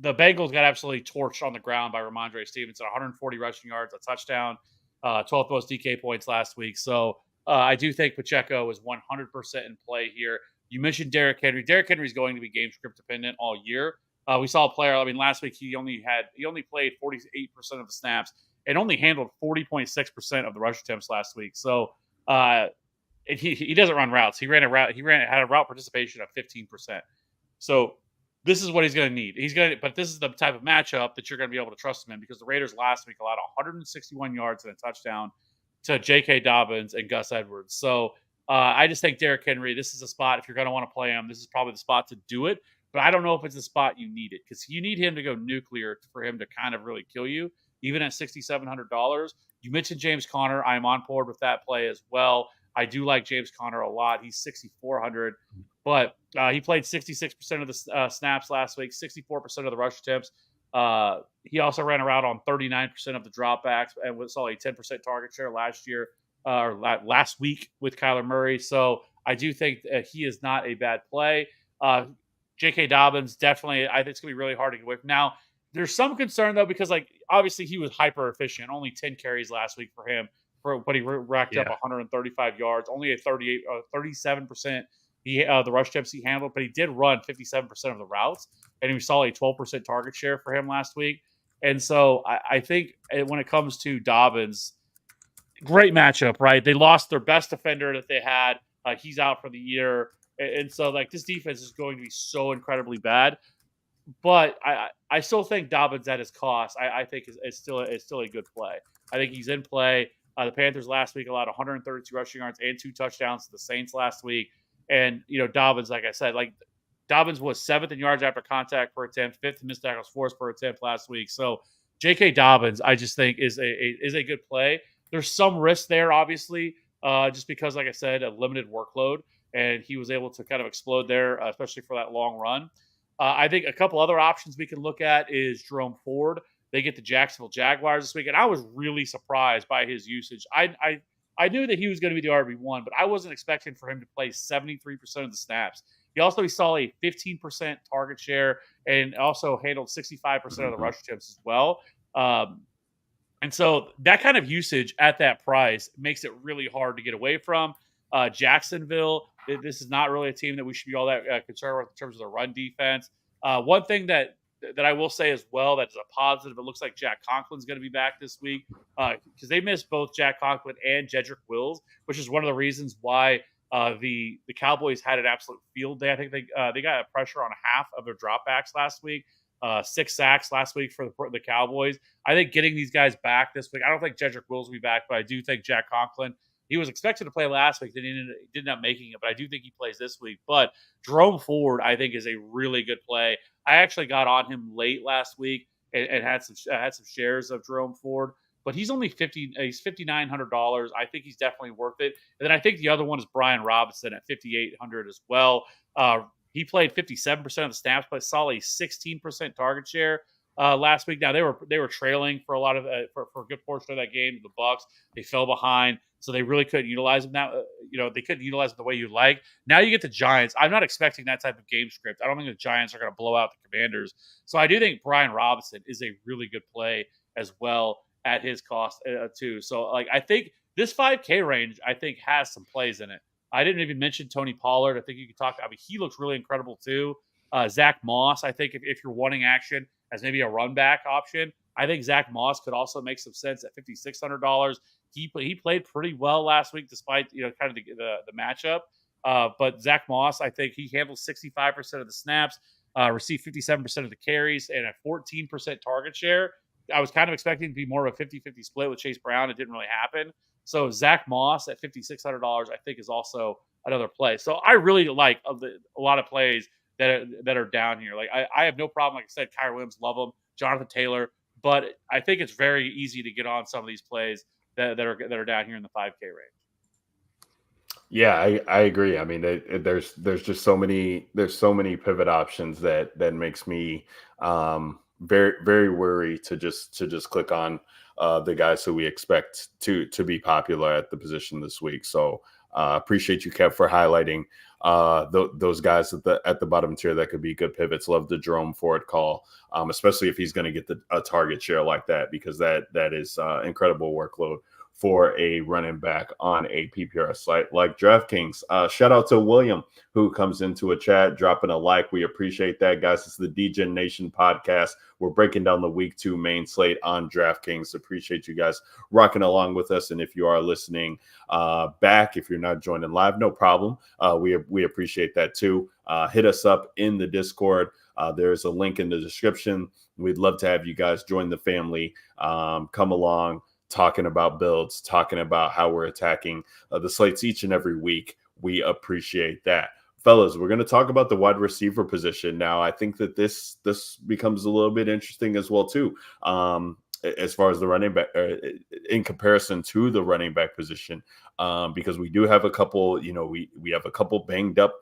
Bengals got absolutely torched on the ground by Ramondre Stevenson, 140 rushing yards, a touchdown, 12th most DK points last week. So I do think Pacheco is 100% in play here. You mentioned Derrick Henry. Derrick Henry is going to be game script dependent all year. We saw a player. I mean, last week he only played 48% of the snaps and only handled 40.6% of the rush attempts last week. So he doesn't run routes. He had a route participation of 15%. So this is what he's going to need. But this is the type of matchup that you're going to be able to trust him in, because the Raiders last week allowed 161 yards and a touchdown to J.K. Dobbins and Gus Edwards. So I just think Derrick Henry, this is a spot, if you're going to want to play him, this is probably the spot to do it. But I don't know if it's the spot you need it, because you need him to go nuclear for him to kind of really kill you, even at $6,700. You mentioned James Conner. I'm on board with that play as well. I do like James Conner a lot. He's 6,400, but he played 66% of the snaps last week, 64% of the rush attempts. He also ran around on 39% of the dropbacks and saw a 10% target share last week with Kyler Murray. So I do think that he is not a bad play. J.K. Dobbins, definitely, I think it's going to be really hard to get away from. Now, there's some concern, though, because obviously he was hyper efficient, only 10 carries last week for him, but he racked up 135 yards, only a 37% the rush attempts he handled, but he did run 57% of the routes, and we saw a 12% target share for him last week. And so I think when it comes to Dobbins, great matchup, right? They lost their best defender that they had. He's out for the year. And so this defense is going to be so incredibly bad. But I still think Dobbins at his cost, I think is still a good play. I think he's in play. The Panthers last week allowed 132 rushing yards and 2 touchdowns to the Saints last week. And, Dobbins, like I said, Dobbins was 7th in yards after contact per attempt, 5th in missed tackles forced per attempt last week. So J.K. Dobbins, I just think is a good play. There's some risk there, obviously, just because, like I said, a limited workload, and he was able to kind of explode there, especially for that long run. I think a couple other options we can look at is Jerome Ford. They get the Jacksonville Jaguars this week, and I was really surprised by his usage. I I knew that he was going to be the RB1, but I wasn't expecting for him to play 73% of the snaps. He saw a 15% target share and also handled 65% of the rush attempts as well. And so that kind of usage at that price makes it really hard to get away from. Jacksonville, this is not really a team that we should be all that concerned with in terms of the run defense. One thing that I will say as well that's a positive, it looks like Jack Conklin's going to be back this week because they missed both Jack Conklin and Jedrick Wills, which is one of the reasons why the Cowboys had an absolute field day. I think they got a pressure on half of their dropbacks last week. 6 sacks last week for the Cowboys. I think getting these guys back this week, I don't think Jedrick Wills will be back, but I do think Jack Conklin, he was expected to play last week. He didn't end up making it, but I do think he plays this week. But Jerome Ford, I think, is a really good play. I actually got on him late last week and had some shares of Jerome Ford, but he's only he's $5,900. I think he's definitely worth it. And then I think the other one is Brian Robinson at $5,800 as well. He played 57% of the snaps, but saw a 16% target share last week. Now they were trailing for a lot of for a good portion of that game. The Bucs, they fell behind, so they really couldn't utilize him. Now they couldn't utilize him the way you like. Now you get the Giants. I'm not expecting that type of game script. I don't think the Giants are going to blow out the Commanders. So I do think Brian Robinson is a really good play as well at his cost too. So I think this 5K range has some plays in it. I didn't even mention Tony Pollard. I think you could talk. I mean, he looks really incredible too. Zach Moss, I think if you're wanting action as maybe a run back option, I think Zach Moss could also make some sense at $5,600. He played pretty well last week despite kind of the matchup. But Zach Moss, I think he handled 65% of the snaps, received 57% of the carries, and a 14% target share. I was kind of expecting to be more of a 50-50 split with Chase Brown. It didn't really happen. So Zach Moss at $5,600, I think, is also another play. So I really like a lot of plays that are down here. Like I have no problem. Like I said, Kyrie Williams, love him. Jonathan Taylor, but I think it's very easy to get on some of these plays that are down here in the 5K range. Yeah, I agree. I mean, there's just so many pivot options that makes me very, very worry to just click on the guys who we expect to be popular at the position this week. So appreciate you, Kev, for highlighting those guys at the bottom tier that could be good pivots. Love the Jerome Ford call, especially if he's going to get a target share like that, because that is incredible workload for a running back on a PPR site like DraftKings. Shout out to William, who comes into a chat, dropping a like. We appreciate that, guys. It's the DGen Nation podcast. We're breaking down the week 2 main slate on DraftKings. Appreciate you guys rocking along with us. And if you are listening back, if you're not joining live, no problem. We appreciate that too. Hit us up in the Discord. There's a link in the description. We'd love to have you guys join the family. Come along, talking about builds, talking about how we're attacking the slates each and every week. We appreciate that. Fellas, we're going to talk about the wide receiver position now. I think that this becomes a little bit interesting as well, too, as far as the running back, in comparison to the running back position, because we do have a couple, we have a couple banged up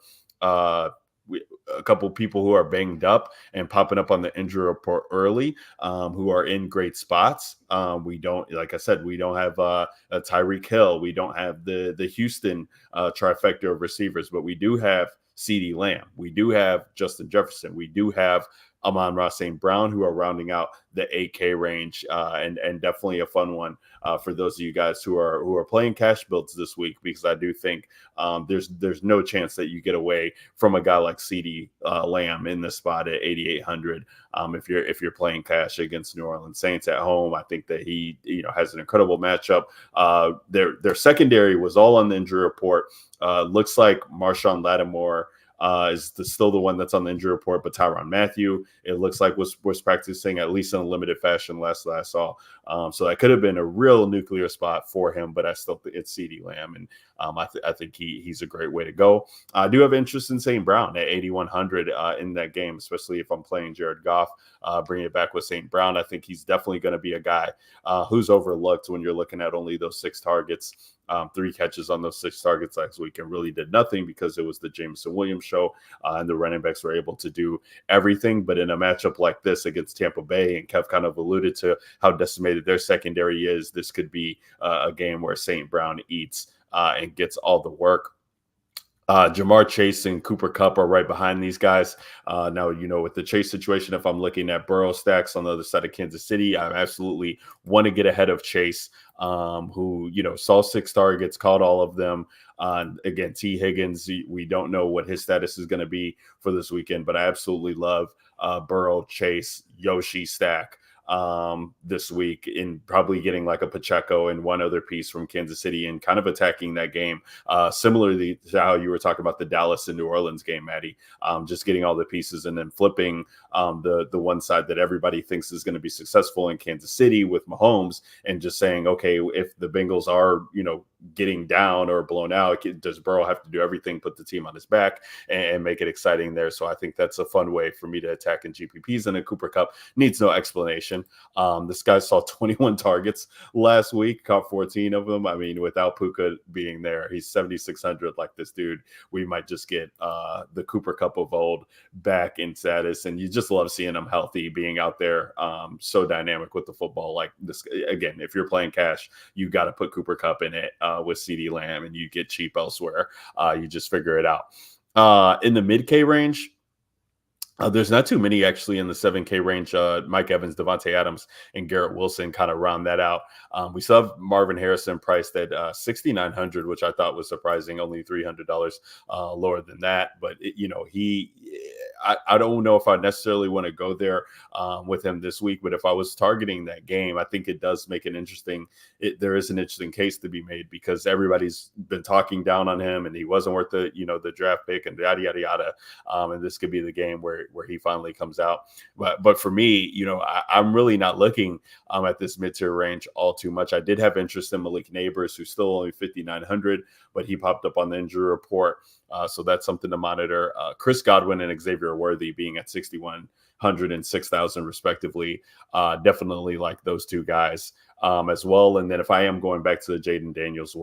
a couple people who are banged up and popping up on the injury report early, who are in great spots. We don't, like I said, we don't have a Tyreek Hill. We don't have the Houston trifecta of receivers, but we do have CeeDee Lamb. We do have Justin Jefferson. We do have Amon-Ra St. Brown, who are rounding out the 8K range, and definitely a fun one for those of you guys who are playing cash builds this week, because I do think there's no chance that you get away from a guy like CeeDee Lamb in the spot at 8,800. If you're playing cash against New Orleans Saints at home, I think that he has an incredible matchup. Their secondary was all on the injury report. Looks like Marshawn Lattimore is still the one that's on the injury report, but Tyrann Mathieu, it looks like was practicing at least in a limited fashion last that I saw. So that could have been a real nuclear spot for him, but I still think it's CeeDee Lamb, and I think he's a great way to go. I do have interest in St. Brown at 8,100 in that game, especially if I'm playing Jared Goff. bring it back with St. Brown. I think he's definitely going to be a guy who's overlooked when you're looking at only those 6 targets. 3 catches on those 6 targets last week and really did nothing because it was the Jameson Williams show, and the running backs were able to do everything. But in a matchup like this against Tampa Bay, and Kev kind of alluded to how decimated their secondary is, this could be a game where St. Brown eats and gets all the work. Jamar Chase and Cooper Kupp are right behind these guys. Now, with the Chase situation, if I'm looking at Burrow stacks on the other side of Kansas City, I absolutely want to get ahead of Chase, who, saw 6 targets, caught all of them. Again, T. Higgins, we don't know what his status is going to be for this weekend, but I absolutely love Burrow, Chase, Yoshi stack this week, in probably getting like a Pacheco and one other piece from Kansas City and kind of attacking that game. Similarly to how you were talking about the Dallas and New Orleans game, Maddie, just getting all the pieces and then flipping the one side that everybody thinks is going to be successful in Kansas City with Mahomes, and just saying, okay, if the Bengals are, getting down or blown out, does Burrow have to do everything, put the team on his back and make it exciting there? So I think that's a fun way for me to attack in GPPs. And a Cooper Kupp needs no explanation. This guy saw 21 targets last week, caught 14 of them. I mean, without Puka being there, he's 7,600. Like, this dude, we might just get the Cooper Kupp of old back in status. And you just love seeing him healthy, being out there, so dynamic with the football. Like this, again, if you're playing cash, you got to put Cooper Kupp in it with CeeDee Lamb, and you get cheap elsewhere. You just figure it out. In the mid-K range, there's not too many actually in the 7K range. Mike Evans, Devontae Adams, and Garrett Wilson kind of round that out. We still have Marvin Harrison priced at $6,900, which I thought was surprising, only $300 lower than that. But I don't know if I necessarily want to go there with him this week. But if I was targeting that game, I think it does make an there is an interesting case to be made, because everybody's been talking down on him and he wasn't worth the draft pick and yada, yada, yada. And this could be the game where he finally comes out. But for me, I'm really not looking at this mid-tier range all too much. I did have interest in Malik Neighbors, who's still only 5,900, but he popped up on the injury report. So that's something to monitor. Chris Godwin and Xavier Worthy being at 6,100 and 6,000 respectively. Definitely like those two guys as well. And then if I am going back to the Jaden Daniels,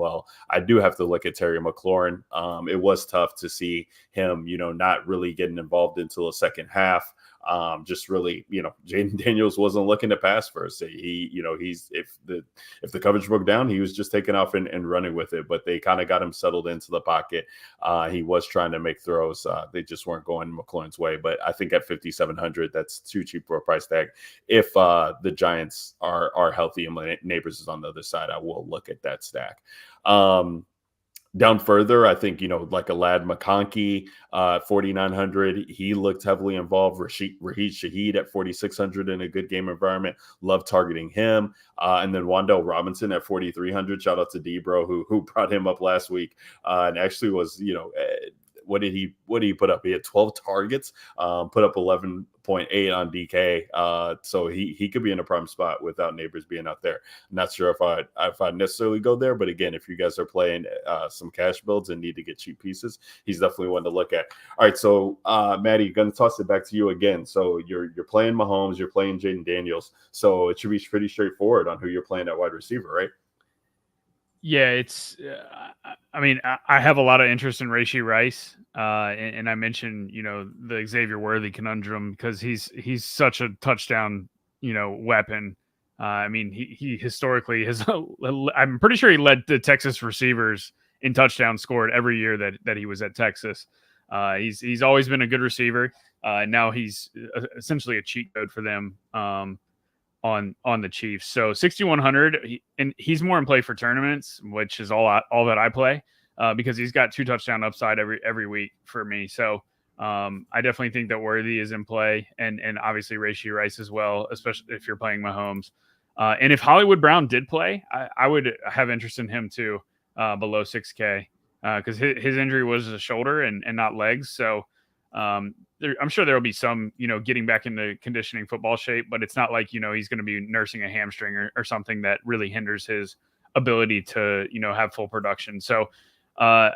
I do have to look at Terry McLaurin. It was tough to see him, not really getting involved until the second half. Just really, Jaden Daniels wasn't looking to pass first. He's if the coverage broke down, he was just taking off and running with it. But they kind of got him settled into the pocket. He was trying to make throws. They just weren't going McLaurin's way. But I think at 5,700, that's too cheap for a price tag. If the Giants are healthy and my Neighbors is on the other side, I will look at that stack. Down further, I think, like a Lad McConkey, 4,900. He looked heavily involved. Raheem Shaheed at 4,600 in a good game environment. Love targeting him. And then Wan'Dale Robinson at 4,300. Shout out to D-Bro who brought him up last week and actually was, what did he put up? He had 12 targets, put up 11.8 on DK. So he could be in a prime spot without Neighbors being out there. I'm not sure if I necessarily go there, but again, if you guys are playing some cash builds and need to get cheap pieces, he's definitely one to look at. All right, so Maddie, going to toss it back to you again. So you're playing Mahomes, you're playing Jaden Daniels, so it should be pretty straightforward on who you're playing at wide receiver, right? Yeah, it's. I have a lot of interest in Rashee Rice, and I mentioned, the Xavier Worthy conundrum because he's such a touchdown, weapon. He historically has. I'm pretty sure he led the Texas receivers in touchdowns scored every year that he was at Texas. He's always been a good receiver. Now he's essentially a cheat code for them. On the Chiefs. So 6,100, and he's more in play for tournaments, which is all that I play, because he's got 2 touchdown upside every week for me. So I definitely think that Worthy is in play, and obviously Rashee Rice as well, especially if you're playing Mahomes. And if Hollywood Brown did play, I would have interest in him too, below 6K, because his injury was a shoulder and not legs. So I'm sure there will be some, getting back into conditioning football shape, but it's not like, he's going to be nursing a hamstring or something that really hinders his ability to, have full production. So I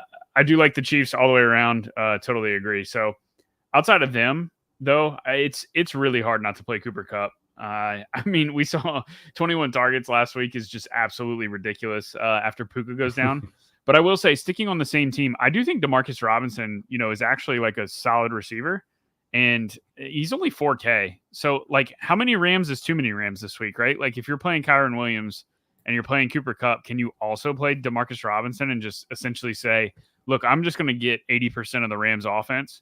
do like the Chiefs all the way around. Totally agree. So outside of them, though, it's really hard not to play Cooper Kupp. I mean, we saw 21 targets last week is just absolutely ridiculous after Puka goes down. But I will say, sticking on the same team, I do think Demarcus Robinson, is actually like a solid receiver, and he's only 4K. So, like, how many Rams is too many Rams this week, right? Like, if you're playing Kyren Williams and you're playing Cooper Kupp, can you also play Demarcus Robinson and just essentially say, look, I'm just going to get 80% of the Rams offense?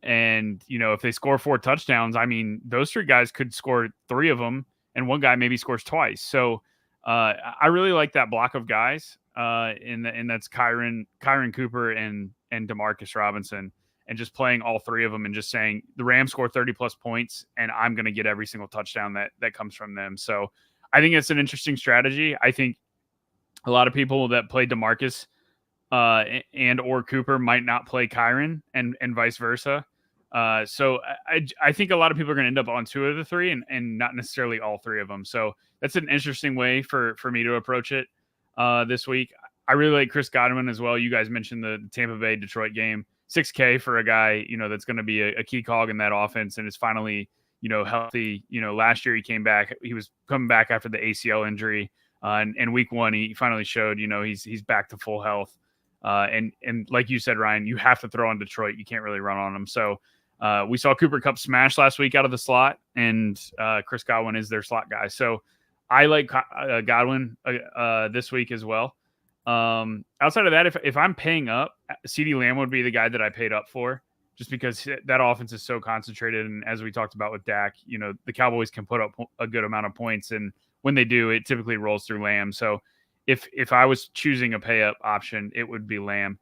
And, if they score 4 touchdowns, I mean, those 3 guys could score 3 of them, and one guy maybe scores twice. So I really like that block of guys. And that's Kyren Cooper and Demarcus Robinson, and just playing all 3 of them and just saying the Rams score 30 plus points and I'm going to get every single touchdown that comes from them. So I think it's an interesting strategy. I think a lot of people that play Demarcus and or Cooper might not play Kyren and vice versa. So I think a lot of people are going to end up on 2 of the 3 and not necessarily all 3 of them. So that's an interesting way for me to approach it this week. I really like Chris Godwin as well. You guys mentioned the Tampa Bay Detroit game. 6K for a guy, that's going to be a key cog in that offense and is finally, healthy. Last year he came back. He was coming back after the ACL injury. And week 1, he finally showed, he's back to full health. And like you said, Ryan, you have to throw on Detroit. You can't really run on them. So we saw Cooper Kupp smash last week out of the slot, and Chris Godwin is their slot guy. So I like Godwin this week as well. Outside of that, if I'm paying up, CeeDee Lamb would be the guy that I paid up for, just because that offense is so concentrated. And as we talked about with Dak, the Cowboys can put up a good amount of points, and when they do, it typically rolls through Lamb. So if I was choosing a pay up option, it would be Lamb.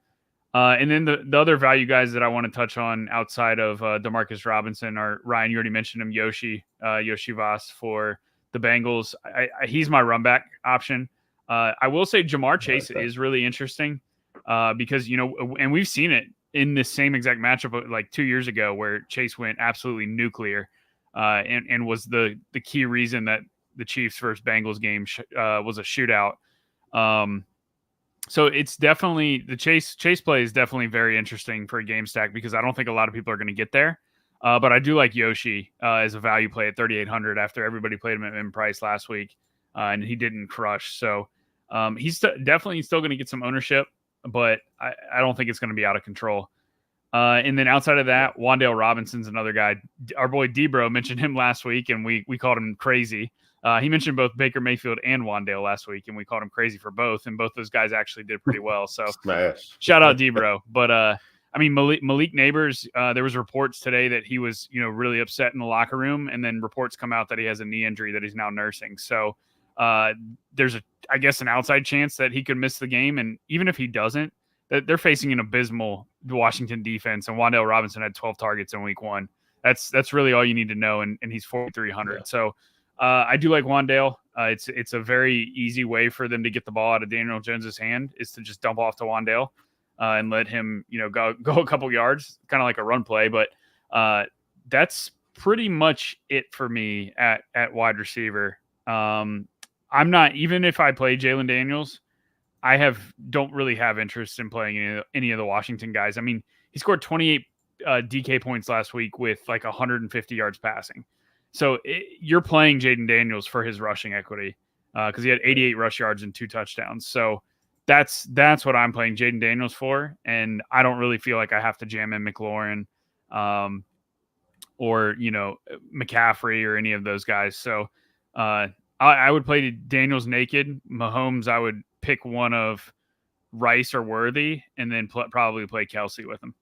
And then the other value guys that I want to touch on outside of Demarcus Robinson are, Ryan, you already mentioned him, Yoshi Voss for the Bengals. He's my run back option. I will say Jamar Chase is really interesting because, and we've seen it in this same exact matchup like 2 years ago where Chase went absolutely nuclear and was the key reason that the Chiefs versus Bengals game was a shootout. So it's definitely the Chase play is definitely very interesting for a game stack because I don't think a lot of people are going to get there. But I do like Yoshi as a value play at 3,800 after everybody played him at min price last week and he didn't crush. So he's definitely still going to get some ownership, but I don't think it's going to be out of control. And then outside of that, Wan'Dale Robinson's another guy. Our boy Debro mentioned him last week, and we called him crazy. He mentioned both Baker Mayfield and Wan'Dale last week, and we called him crazy for both, and both those guys actually did pretty well. So shout out Debro. But I mean, Malik Neighbors, there was reports today that he was, really upset in the locker room, and then reports come out that he has a knee injury that he's now nursing. So there's I guess an outside chance that he could miss the game, and even if he doesn't, they're facing an abysmal Washington defense, and Wan'Dale Robinson had 12 targets in week 1. That's really all you need to know, and he's 4,300. Yeah. So I do like Wan'Dale. It's a very easy way for them to get the ball out of Daniel Jones's hand is to just dump off to Wan'Dale and let him, go a couple yards, kind of like a run play. But that's pretty much it for me at wide receiver. I'm not, even if I play Jalen Daniels, don't really have interest in playing any of the Washington guys. I mean, he scored 28 DK points last week with like 150 yards passing. So you're playing Jaden Daniels for his rushing equity because he had 88 rush yards and 2 touchdowns. So that's what I'm playing Jaden Daniels for. And I don't really feel like I have to jam in McLaurin or, McCaffrey or any of those guys. So I would play Daniels naked. Mahomes, I would pick one of Rice or Worthy and then probably play Kelsey with him.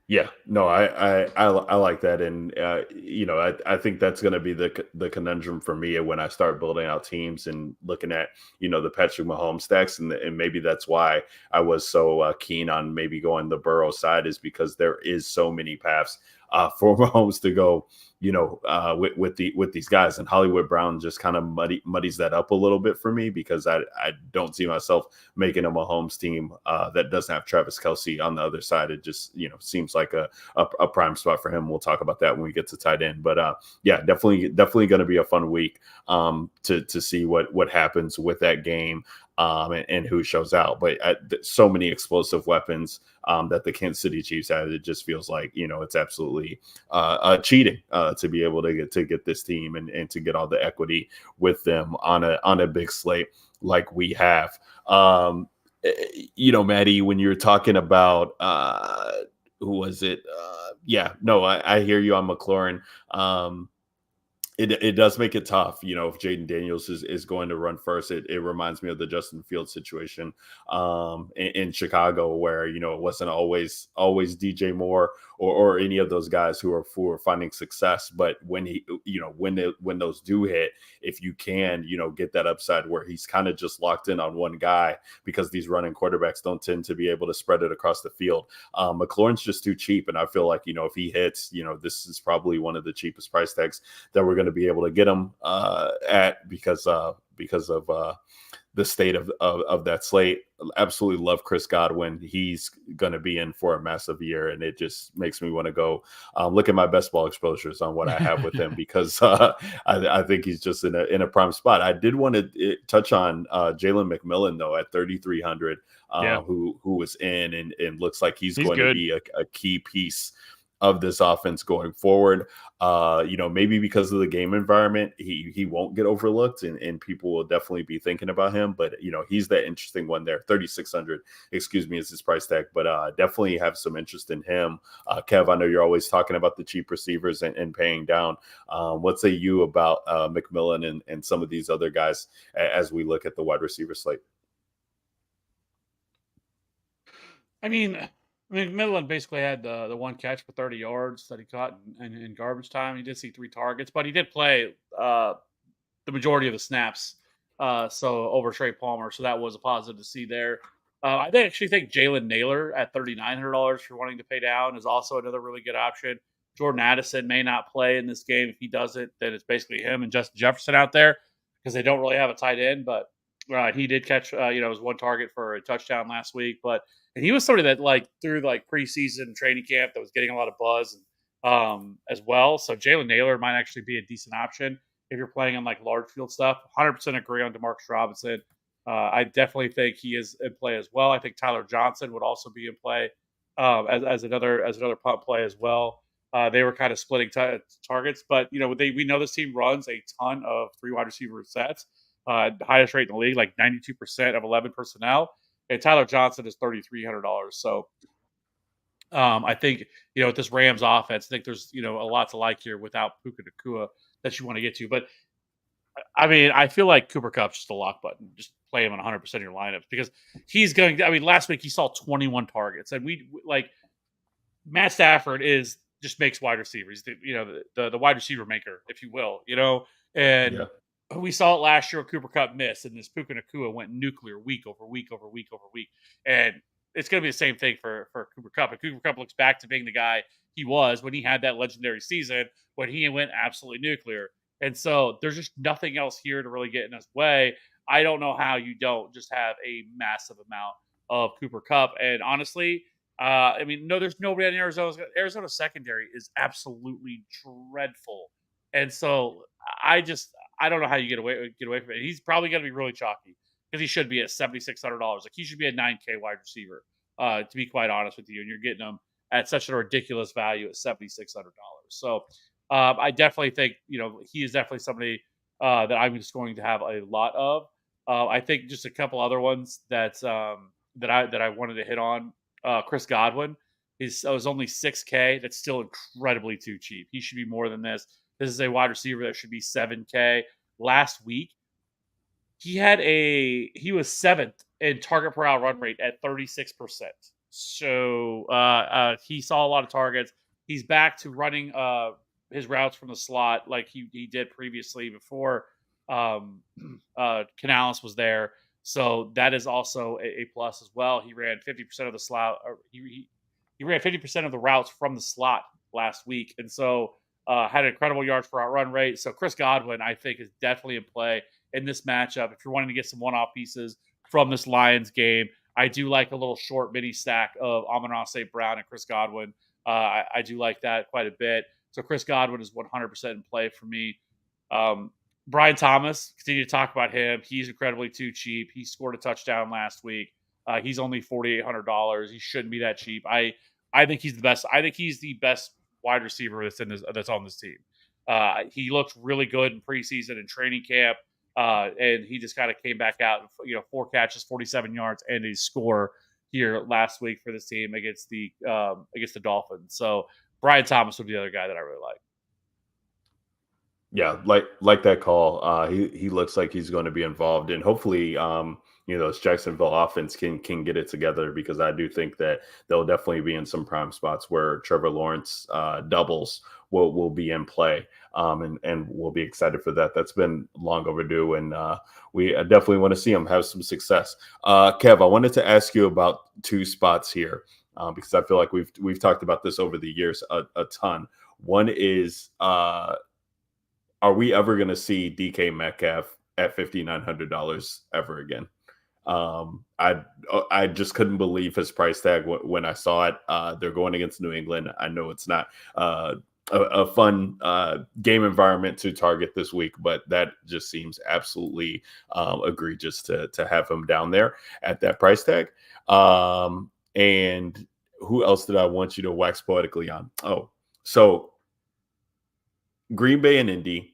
Yeah, no, I like that, and I think that's going to be the conundrum for me when I start building out teams and looking at the Patrick Mahomes stacks, and maybe that's why I was so keen on maybe going the Burrow side is because there is so many paths for Mahomes to go with these guys. And Hollywood Brown just kind of muddies that up a little bit for me, because I don't see myself making a Mahomes team that doesn't have Travis Kelce on the other side. It just, seems like a prime spot for him. We'll talk about that when we get to tight end. But yeah, definitely going to be a fun week to see what happens with that game. And who shows out. But so many explosive weapons that the Kansas City Chiefs had, it just feels like, it's absolutely cheating to be able to get this team and to get all the equity with them on a big slate like we have. Maddie, when you're talking about who was it? I hear you on McLaurin. It does make it tough, if Jaden Daniels is going to run first. It reminds me of the Justin Fields situation in Chicago, where it wasn't always DJ Moore or any of those guys who are finding success. But when when those do hit, if you can get that upside where he's kind of just locked in on one guy, because these running quarterbacks don't tend to be able to spread it across the field. McLaurin's just too cheap, and I feel like if he hits, this is probably one of the cheapest price tags that we're going to be able to get him at, because of the state of that slate. Absolutely love Chris Godwin. He's going to be in for a massive year, and it just makes me want to go look at my best ball exposures on what I have with him, because I think he's just in a prime spot. I did want to touch on Jalen McMillan though at 3,300, who was in and looks like he's going to be a key piece of this offense going forward. Maybe because of the game environment, he won't get overlooked, and people will definitely be thinking about him. But he's that interesting one there. 3,600, is his price tag. But definitely have some interest in him. Kev, I know you're always talking about the cheap receivers and paying down. What say you about McMillan and some of these other guys as we look at the wide receiver slate? I mean, McMillan basically had the one catch for 30 yards that he caught in garbage time. He did see 3 targets, but he did play the majority of the snaps, so over Trey Palmer. So that was a positive to see there. I actually think Jalen Naylor at $3,900 for wanting to pay down is also another really good option. Jordan Addison may not play in this game. If he doesn't, then it's basically him and Justin Jefferson out there, because they don't really have a tight end. But he did catch, his one target for a touchdown last week. And he was somebody that through preseason training camp that was getting a lot of buzz as well. So Jalen Naylor might actually be a decent option if you're playing on large field stuff. 100% agree on Demarcus Robinson. I definitely think he is in play as well. I think Tyler Johnson would also be in play as another punt play as well. They were kind of splitting targets, but we know this team runs a ton of 3 wide receiver sets, highest rate in the league, 92% of 11 personnel. And Tyler Johnson is $3,300. So I think, with this Rams offense, I think there's, a lot to like here without Puka Nacua that you want to get to. But I mean, I feel like Cooper Kupp's just a lock button. Just play him on 100% of your lineups, because he's going to, last week he saw 21 targets, and Matt Stafford just makes wide receivers, the wide receiver maker, if you will, and we saw it last year with Cooper Kupp miss, and this Puka Nacua went nuclear week over week over week over week. And it's going to be the same thing for Cooper Kupp. And Cooper Kupp looks back to being the guy he was when he had that legendary season, when he went absolutely nuclear. And so there's just nothing else here to really get in his way. I don't know how you don't just have a massive amount of Cooper Kupp. And honestly, there's nobody in Arizona. Arizona secondary is absolutely dreadful. And so I don't know how you get away from it. He's probably going to be really chalky, because he should be at $7,600. He should be a $9K wide receiver, to be quite honest with you. And you're getting him at such a ridiculous value at $7,600. So I definitely think, he is definitely somebody that I'm just going to have a lot of. I think just a couple other ones that I wanted to hit on. Chris Godwin was only $6K. That's still incredibly too cheap. He should be more than this. This is a wide receiver that should be $7K. Last week, he was 7th in target per hour run rate at 36%. So he saw a lot of targets. He's back to running his routes from the slot like he did previously before Canales was there. So that is also a plus as well. He ran 50% of the slot. He ran 50% of the routes from the slot last week, and so had an incredible yards per route run rate. So Chris Godwin, I think, is definitely in play in this matchup. If you're wanting to get some one-off pieces from this Lions game, I do like a little short mini stack of Amon-Ra St. Brown and Chris Godwin. I do like that quite a bit. So Chris Godwin is 100% in play for me. Brian Thomas, continue to talk about him. He's incredibly too cheap. He scored a touchdown last week. He's only $4,800. He shouldn't be that cheap. I think he's the best. I think he's the best wide receiver that's on this team. He looked really good in preseason and training camp, and he just kind of came back out. 4 catches, 47 yards, and a score here last week for this team against the Dolphins. So Brian Thomas would be the other guy that I really like. Yeah, like that call. He looks like he's going to be involved, and hopefully, this Jacksonville offense can get it together, because I do think that they'll definitely be in some prime spots where Trevor Lawrence doubles will be in play, and we'll be excited for that. That's been long overdue, and we definitely want to see him have some success. Kev, I wanted to ask you about 2 spots here, because I feel like we've talked about this over the years a ton. One is, are we ever going to see DK Metcalf at $5,900 ever again? I just couldn't believe his price tag when I saw it. They're going against New England. I know it's not a fun game environment to target this week, but that just seems absolutely egregious to have him down there at that price tag. And who else did I want you to wax poetically on? Oh, so Green Bay and Indy.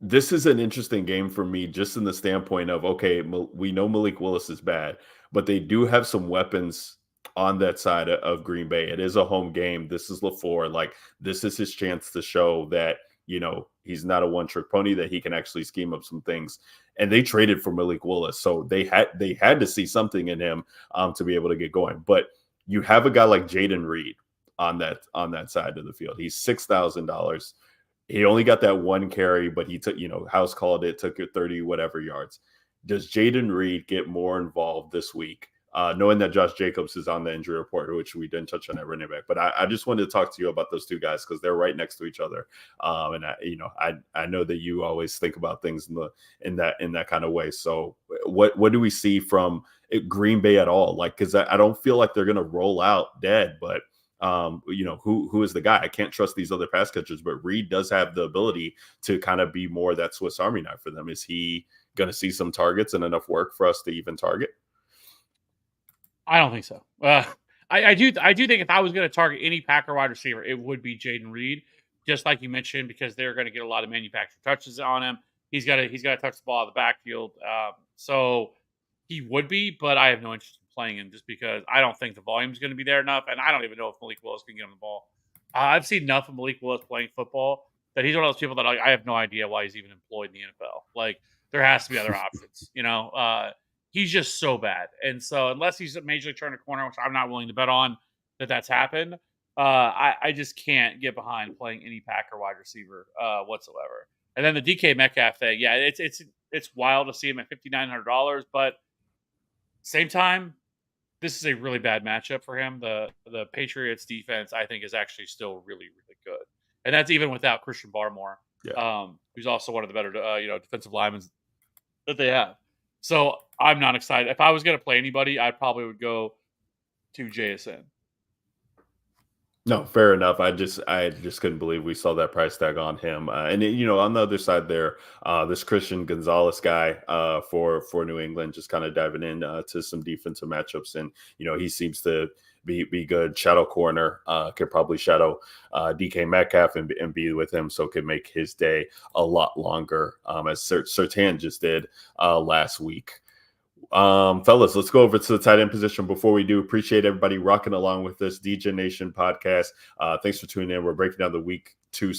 This is an interesting game for me, just in the standpoint of, okay, we know Malik Willis is bad, but they do have some weapons on that side of Green Bay. It is a home game. This is LaFleur. Like, this is his chance to show that, he's not a one-trick pony, that he can actually scheme up some things. And they traded for Malik Willis, so they had to see something in him to be able to get going. But you have a guy like Jayden Reed on that side of the field. He's $6,000. He only got that 1 carry, but he took, House called it, took it 30 whatever yards. Does Jayden Reed get more involved this week, knowing that Josh Jacobs is on the injury report, which we didn't touch on at running back? But I just wanted to talk to you about those 2 guys, because they're right next to each other. And I know that you always think about things in that kind of way. So what do we see from Green Bay at all? Like, because I don't feel like they're going to roll out dead, but who is the guy? I can't trust these other pass catchers, but Reed does have the ability to kind of be more that Swiss Army knife for them. Is he going to see some targets and enough work for us to even target? I don't think so. I do think if I was going to target any Packer wide receiver, it would be Jayden Reed, just like you mentioned, because they're going to get a lot of manufactured touches on him. He's got to touch the ball out of the backfield. So he would be, but I have no interest in playing him, just because I don't think the volume is going to be there enough, and I don't even know if Malik Willis can get him the ball. I've seen enough of Malik Willis playing football that he's one of those people that I have no idea why he's even employed in the NFL. Like, there has to be other options, He's just so bad. And so unless he's majorly turned a corner, which I'm not willing to bet on that's happened, I just can't get behind playing any Packer wide receiver whatsoever. And then the DK Metcalf thing, yeah, it's wild to see him at $5,900, but same time, this is a really bad matchup for him. The Patriots defense, I think, is actually still really, really good. And that's even without Christian Barmore, who's also one of the better defensive linemen that they have. So I'm not excited. If I was going to play anybody, I probably would go to JSN. No, fair enough. I just couldn't believe we saw that price tag on him. And on the other side there, this Christian Gonzalez guy for New England, just kind of diving in to some defensive matchups, and he seems to be good. Shadow corner, could probably shadow DK Metcalf and be with him, so could make his day a lot longer, as Surtain just did last week. Fellas, let's go over to the tight end position. Before we do, appreciate everybody rocking along with this DJ Nation podcast. Thanks for tuning in. We're breaking down the week 2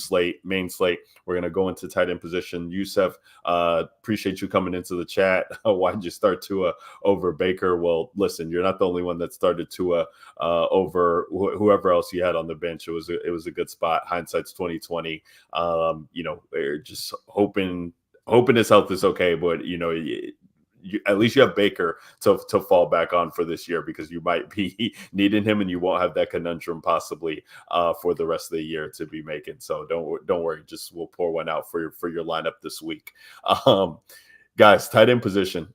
main slate. We're going to go into tight end position. Yusef, appreciate you coming into the chat. Why did you start Tua over Baker? Well, listen, you're not the only one that started Tua over whoever else you had on the bench. It was a good spot. Hindsight's 2020. We're just hoping his health is okay, but at least you have Baker to fall back on for this year, because you might be needing him and you won't have that conundrum possibly for the rest of the year to be making. So don't worry, just we'll pour one out for your lineup this week. Guys, tight end position.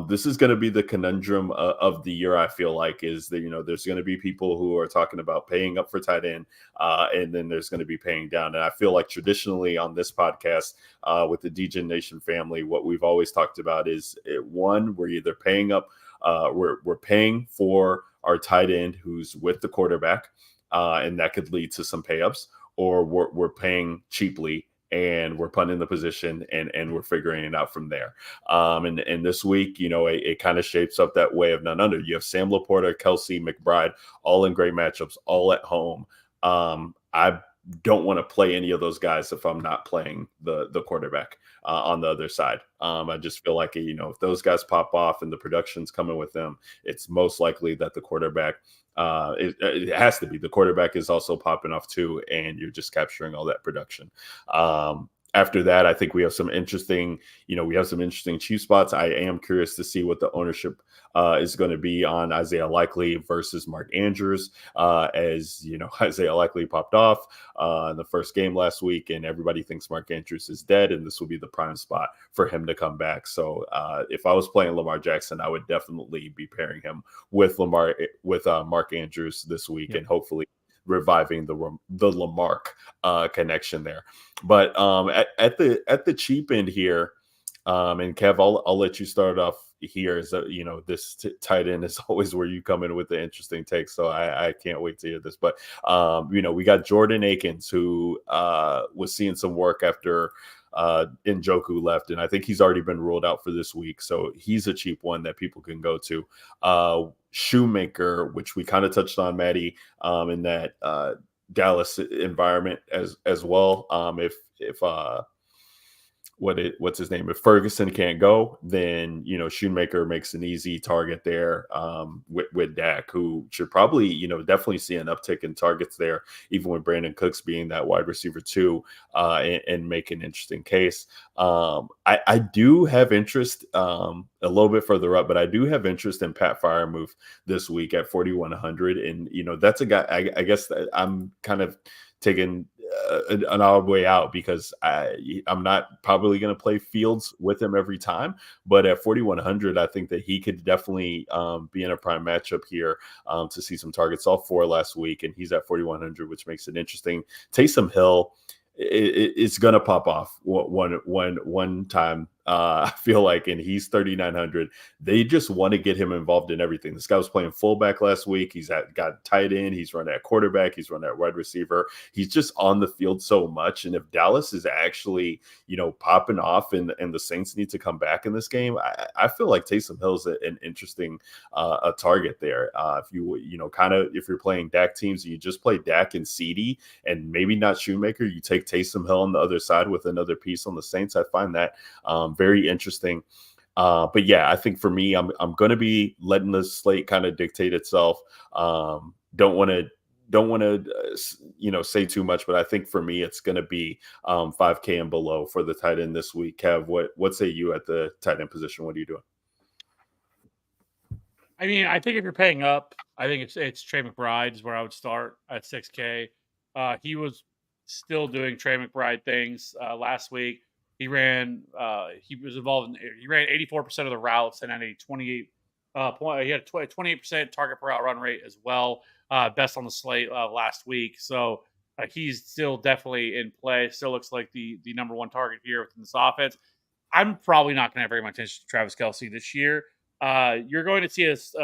This is going to be the conundrum of the year. I feel like is that there's going to be people who are talking about paying up for tight end, and then there's going to be paying down. And I feel like traditionally on this podcast with the DJ Nation family, what we've always talked about is one, we're either paying up, we're paying for our tight end who's with the quarterback, and that could lead to some pay ups, or we're paying cheaply and we're punting the position and we're figuring it out from there. And this week, it kind of shapes up that way of none other. You have Sam Laporta, Kelsey, McBride, all in great matchups, all at home. I don't want to play any of those guys if I'm not playing the quarterback on the other side. I just feel like, if those guys pop off and the production's coming with them, it's most likely that the quarterback, it has to be. The quarterback is also popping off too, and you're just capturing all that production. After that, I think we have some interesting cheap spots. I am curious to see what the ownership is going to be on Isaiah Likely versus Mark Andrews. As you know, Isaiah Likely popped off in the first game last week, and everybody thinks Mark Andrews is dead, and this will be the prime spot for him to come back. So if I was playing Lamar Jackson, I would definitely be pairing him with Mark Andrews this week, and hopefully reviving the Lamarck connection there. But at the cheap end here, and Kev, I'll let you start off here. Is that this tight end is always where you come in with the interesting takes, so I can't wait to hear this. But we got Jordan Akins, who was seeing some work after Njoku left, and I think he's already been ruled out for this week, so he's a cheap one that people can go to. Shoemaker, which we kind of touched on, Maddie, in that Dallas environment as well. If what's his name? If Ferguson can't go, then Shoemaker makes an easy target there with Dak, who should probably definitely see an uptick in targets there, even with Brandon Cooks being that wide receiver too, and make an interesting case. I do have interest a little bit further up, but I do have interest in Pat Freiermuth this week at 4,100, and that's a guy. I guess that I'm kind of taking an odd way out, because I'm not probably going to play Fields with him every time, but at 4,100, I think that he could definitely be in a prime matchup here to see some targets. All 4 last week, and he's at 4,100, which makes it interesting. Taysom Hill, it's going to pop off one time. I feel like, and he's 3,900. They just want to get him involved in everything. This guy was playing fullback last week. He's got tight end. He's run at quarterback. He's run at wide receiver. He's just on the field so much. And if Dallas is actually, popping off and the Saints need to come back in this game, I feel like Taysom Hill's an interesting a target there. If if you're playing Dak teams, you just play Dak and CD and maybe not Shoemaker, you take Taysom Hill on the other side with another piece on the Saints. I find that very interesting. But yeah, I think for me, I'm going to be letting the slate kind of dictate itself. Don't want to say too much, but I think for me, it's going to be 5K and below for the tight end this week. Kev, what say you at the tight end position? What are you doing? I mean, I think if you're paying up, I think it's Trey McBride is where I would start at 6K. He was still doing Trey McBride things last week. He ran. He was involved in. He ran 84% of the routes and had a 28 point. He had a 28% target per route run rate as well. Best on the slate last week. So he's still definitely in play. Still looks like the number one target here within this offense. I'm probably not going to have very much attention to Travis Kelce this year. You're going to see us.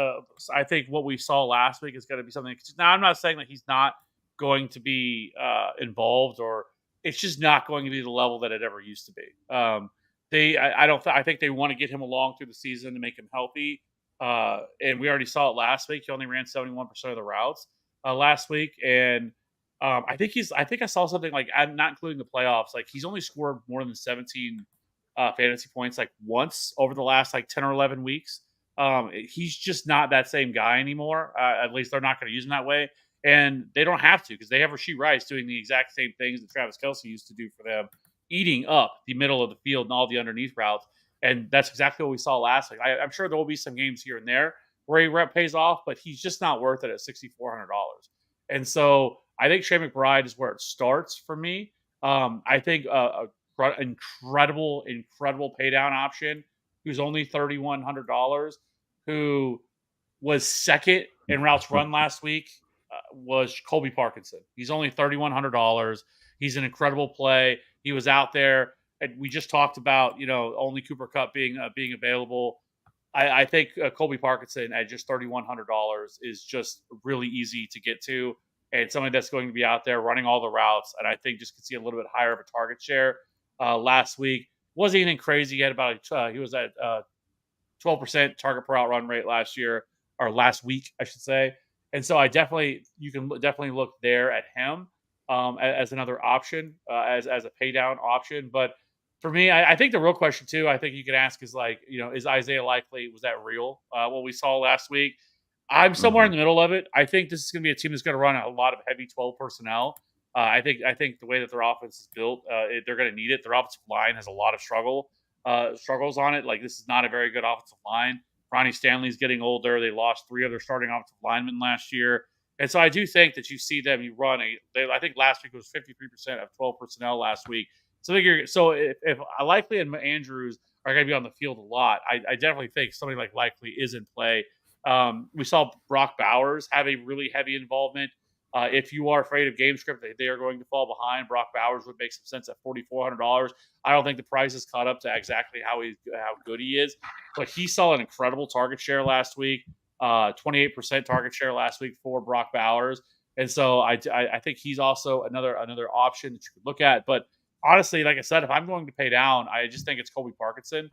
I think what we saw last week is going to be something. Now, I'm not saying that he's not going to be involved, or it's just not going to be the level that it ever used to be. I think they want to get him along through the season to make him healthy. And we already saw it last week. He only ran 71% of the routes last week. And I think I saw something like, not including the playoffs, like he's only scored more than 17 fantasy points like once over the last like 10 or 11 weeks. He's just not that same guy anymore. At least they're not going to use him that way. And they don't have to, because they have Rashee Rice doing the exact same things that Travis Kelce used to do for them, eating up the middle of the field and all the underneath routes. And that's exactly what we saw last week. I'm sure there will be some games here and there where he pays off, but he's just not worth it at $6,400. And so I think Trey McBride is where it starts for me. I think incredible pay down option who's only $3,100, who was second in routes run last week, was Colby Parkinson. He's only $3,100. He's an incredible play. He was out there, and we just talked about only Cooper Kupp being available. I think Colby Parkinson at just $3,100 is just really easy to get to, and somebody that's going to be out there running all the routes, and I think just could see a little bit higher of a target share. Last week wasn't anything crazy. He had about he was at 12% target per route run rate last week, I should say. And so you can definitely look there at him as another option, as a pay down option. But for me, I think the real question too, I think you could ask is is Isaiah Likely, was that real? What we saw last week? I'm somewhere in the middle of it. I think this is going to be a team that's going to run a lot of heavy 12 personnel. I think the way that their offense is built, they're going to need it. Their offensive line has a lot of struggles on it. Like, this is not a very good offensive line. Ronnie Stanley's getting older. They lost 3 of their starting offensive linemen last year. And so I do think that you see them, I think last week was 53% of 12 personnel last week. So if Likely and Andrews are going to be on the field a lot, I definitely think somebody like Likely is in play. We saw Brock Bowers have a really heavy involvement. If you are afraid of game script, they are going to fall behind. Brock Bowers would make some sense at $4,400. I don't think the price is caught up to exactly how good he is, but he saw an incredible target share last week, 28% target share last week for Brock Bowers, and so I think he's also another option that you could look at. But honestly, like I said, if I'm going to pay down, I just think it's Colby Parkinson.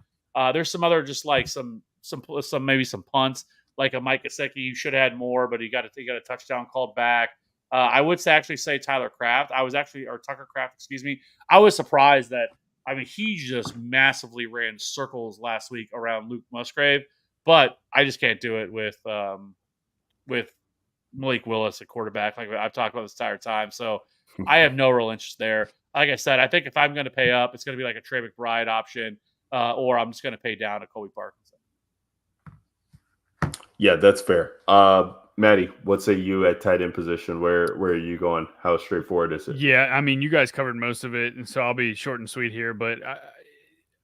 There's some other just like some maybe some punts, like a Mike Gesicki. You should have had more, but he got a touchdown called back. I would say Tyler Kraft. Tucker Kraft, excuse me. I was surprised that, he just massively ran circles last week around Luke Musgrave, but I just can't do it with Malik Willis at quarterback, like I've talked about this entire time. So I have no real interest there. Like I said, I think if I'm going to pay up, it's going to be like a Trey McBride option, or I'm just going to pay down to Colby Parkinson. Yeah, that's fair. Maddie, what say you at tight end position? Where are you going? How straightforward is it? Yeah, you guys covered most of it, and so I'll be short and sweet here. But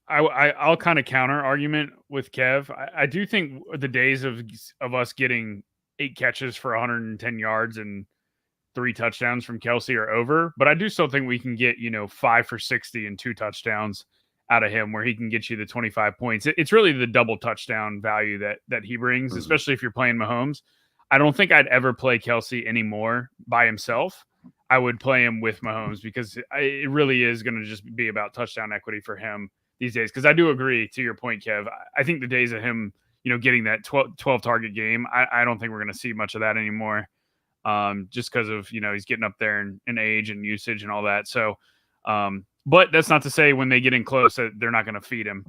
I'll kind of counter argument with Kev. I do think the days of us getting 8 catches for 110 yards and 3 touchdowns from Kelce are over. But I do still think we can get 5 for 60 and 2 touchdowns out of him, where he can get you the 25 points. It's really the double touchdown value that he brings, especially if you're playing Mahomes. I don't think I'd ever play Kelce anymore by himself. I would play him with Mahomes, because it really is going to just be about touchdown equity for him these days. Because I do agree to your point, Kev. I think the days of him, getting that 12 target game, I don't think we're going to see much of that anymore. Just because of, he's getting up there in age and usage and all that. So, but that's not to say when they get in close that they're not going to feed him.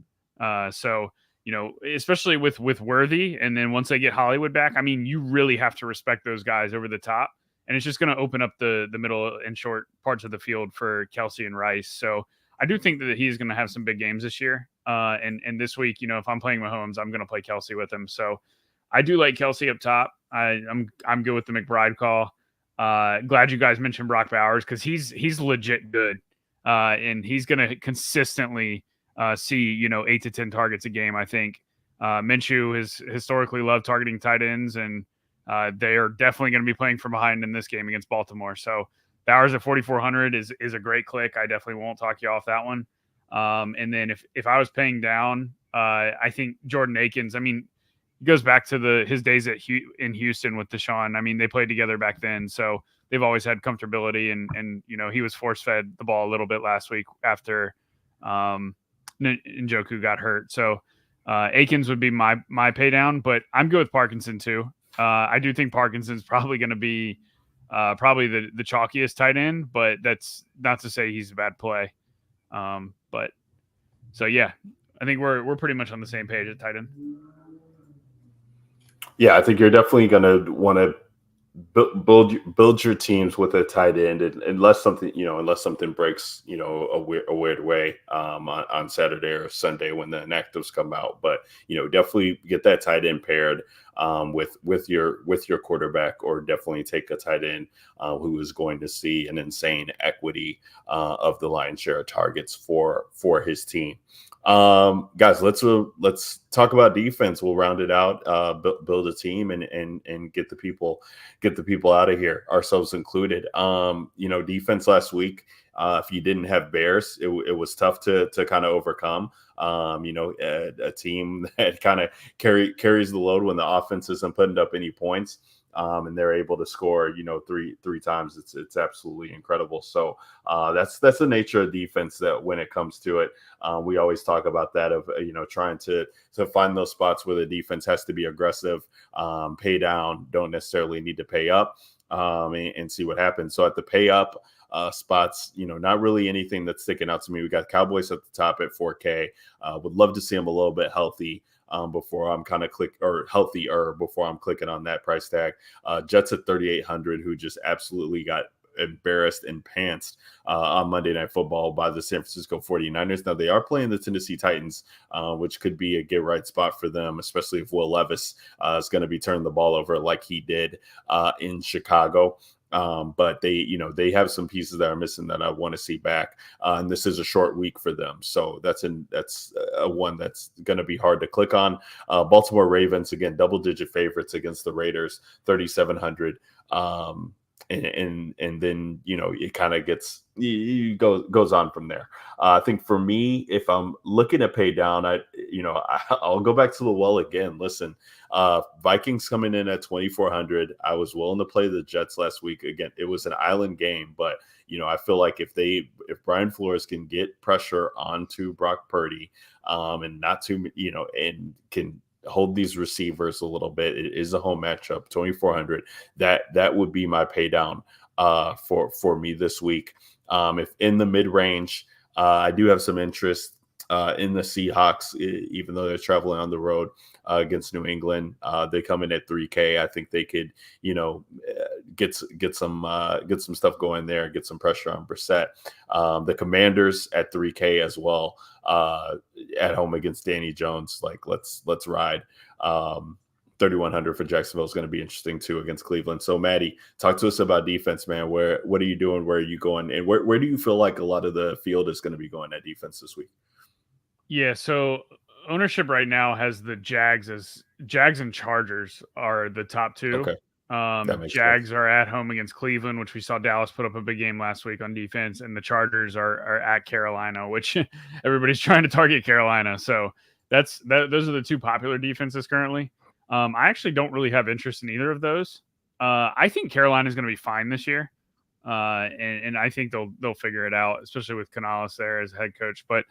Especially with Worthy, and then once they get Hollywood back, you really have to respect those guys over the top, and it's just going to open up the middle and short parts of the field for Kelce and Rice. So I do think that he's going to have some big games this year. And this week, if I'm playing Mahomes, I'm going to play Kelce with him. So I do like Kelce up top. I'm good with the McBride call. Glad you guys mentioned Brock Bowers, because he's legit good, and he's going to consistently see 8 to 10 targets a game. I think Minshew has historically loved targeting tight ends, and they are definitely going to be playing from behind in this game against Baltimore. So Bowers at 4,400 is a great click. I definitely won't talk you off that one. And then if I was paying down, I think Jordan Akins. It goes back to his days in Houston with Deshaun. They played together back then, so they've always had comfortability. And he was force fed the ball a little bit last week after Njoku got hurt. So Akins would be my pay down, but I'm good with Parkinson too. I do think Parkinson's probably going to be probably the chalkiest tight end, but that's not to say he's a bad play. But so yeah, I think we're pretty much on the same page at tight end. Yeah, I think you're definitely going to want to build your teams with a tight end, and unless something breaks, a weird way on Saturday or Sunday when the inactives come out. But definitely get that tight end paired with your quarterback, or definitely take a tight end who is going to see an insane equity of the lion's share of targets for his team. Guys, let's talk about defense. We'll round it out, build a team, and get the people out of here, ourselves included. Defense last week, if you didn't have Bears, it was tough to kind of overcome. A team that kind of carries the load when the offense isn't putting up any points. And they're able to score, three times. It's absolutely incredible. So that's the nature of defense, that when it comes to it, we always talk about that of trying to find those spots where the defense has to be aggressive, pay down, don't necessarily need to pay up, and see what happens. So at the pay up spots, not really anything that's sticking out to me. We got Cowboys at the top at 4K. Would love to see them a little bit healthy before I'm kind of healthier before I'm clicking on that price tag. Jets at 3,800, who just absolutely got embarrassed and pantsed on Monday Night Football by the San Francisco 49ers. Now they are playing the Tennessee Titans, which could be a get right spot for them, especially if Will Levis is going to be turning the ball over like he did in Chicago. But they have some pieces that are missing that I want to see back. And this is a short week for them. So that's a one that's going to be hard to click on. Baltimore Ravens, again, double-digit favorites against the Raiders, 3,700. And then, it kind of goes on from there. I think for me, if I'm looking to pay down, I'll go back to the well again. Listen, Vikings coming in at 2,400. I was willing to play the Jets last week. Again, it was an island game, but I feel like if Brian Flores can get pressure onto Brock Purdy, and not too, and can hold these receivers a little bit, it is a home matchup, 2,400. That would be my pay down for me this week. If in the mid range, I do have some interest in the Seahawks, even though they're traveling on the road against New England. They come in at 3K. I think they could, get some stuff going there, get some pressure on Brissett. The Commanders at 3K as well, at home against Danny Jones. Like let's ride. 3,100 for Jacksonville is going to be interesting too against Cleveland. So Maddie, talk to us about defense, man. What are you doing? Where are you going? And where do you feel like a lot of the field is going to be going at defense this week? Yeah, so ownership right now has the Jags and Chargers are the top two. Okay. Jags are at home against Cleveland, which we saw Dallas put up a big game last week on defense, and the Chargers are at Carolina, which everybody's trying to target Carolina. So those are the two popular defenses currently. I actually don't really have interest in either of those. I think Carolina is going to be fine this year, and I think they'll figure it out, especially with Canales there as head coach. But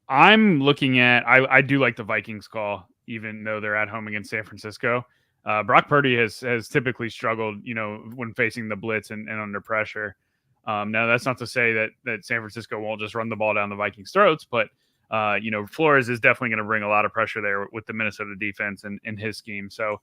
I'm looking at I do like the Vikings call, even though they're at home against San Francisco. Brock Purdy has typically struggled, when facing the blitz and under pressure. Now that's not to say that San Francisco won't just run the ball down the Vikings' throats, but Flores is definitely going to bring a lot of pressure there with the Minnesota defense and his scheme. So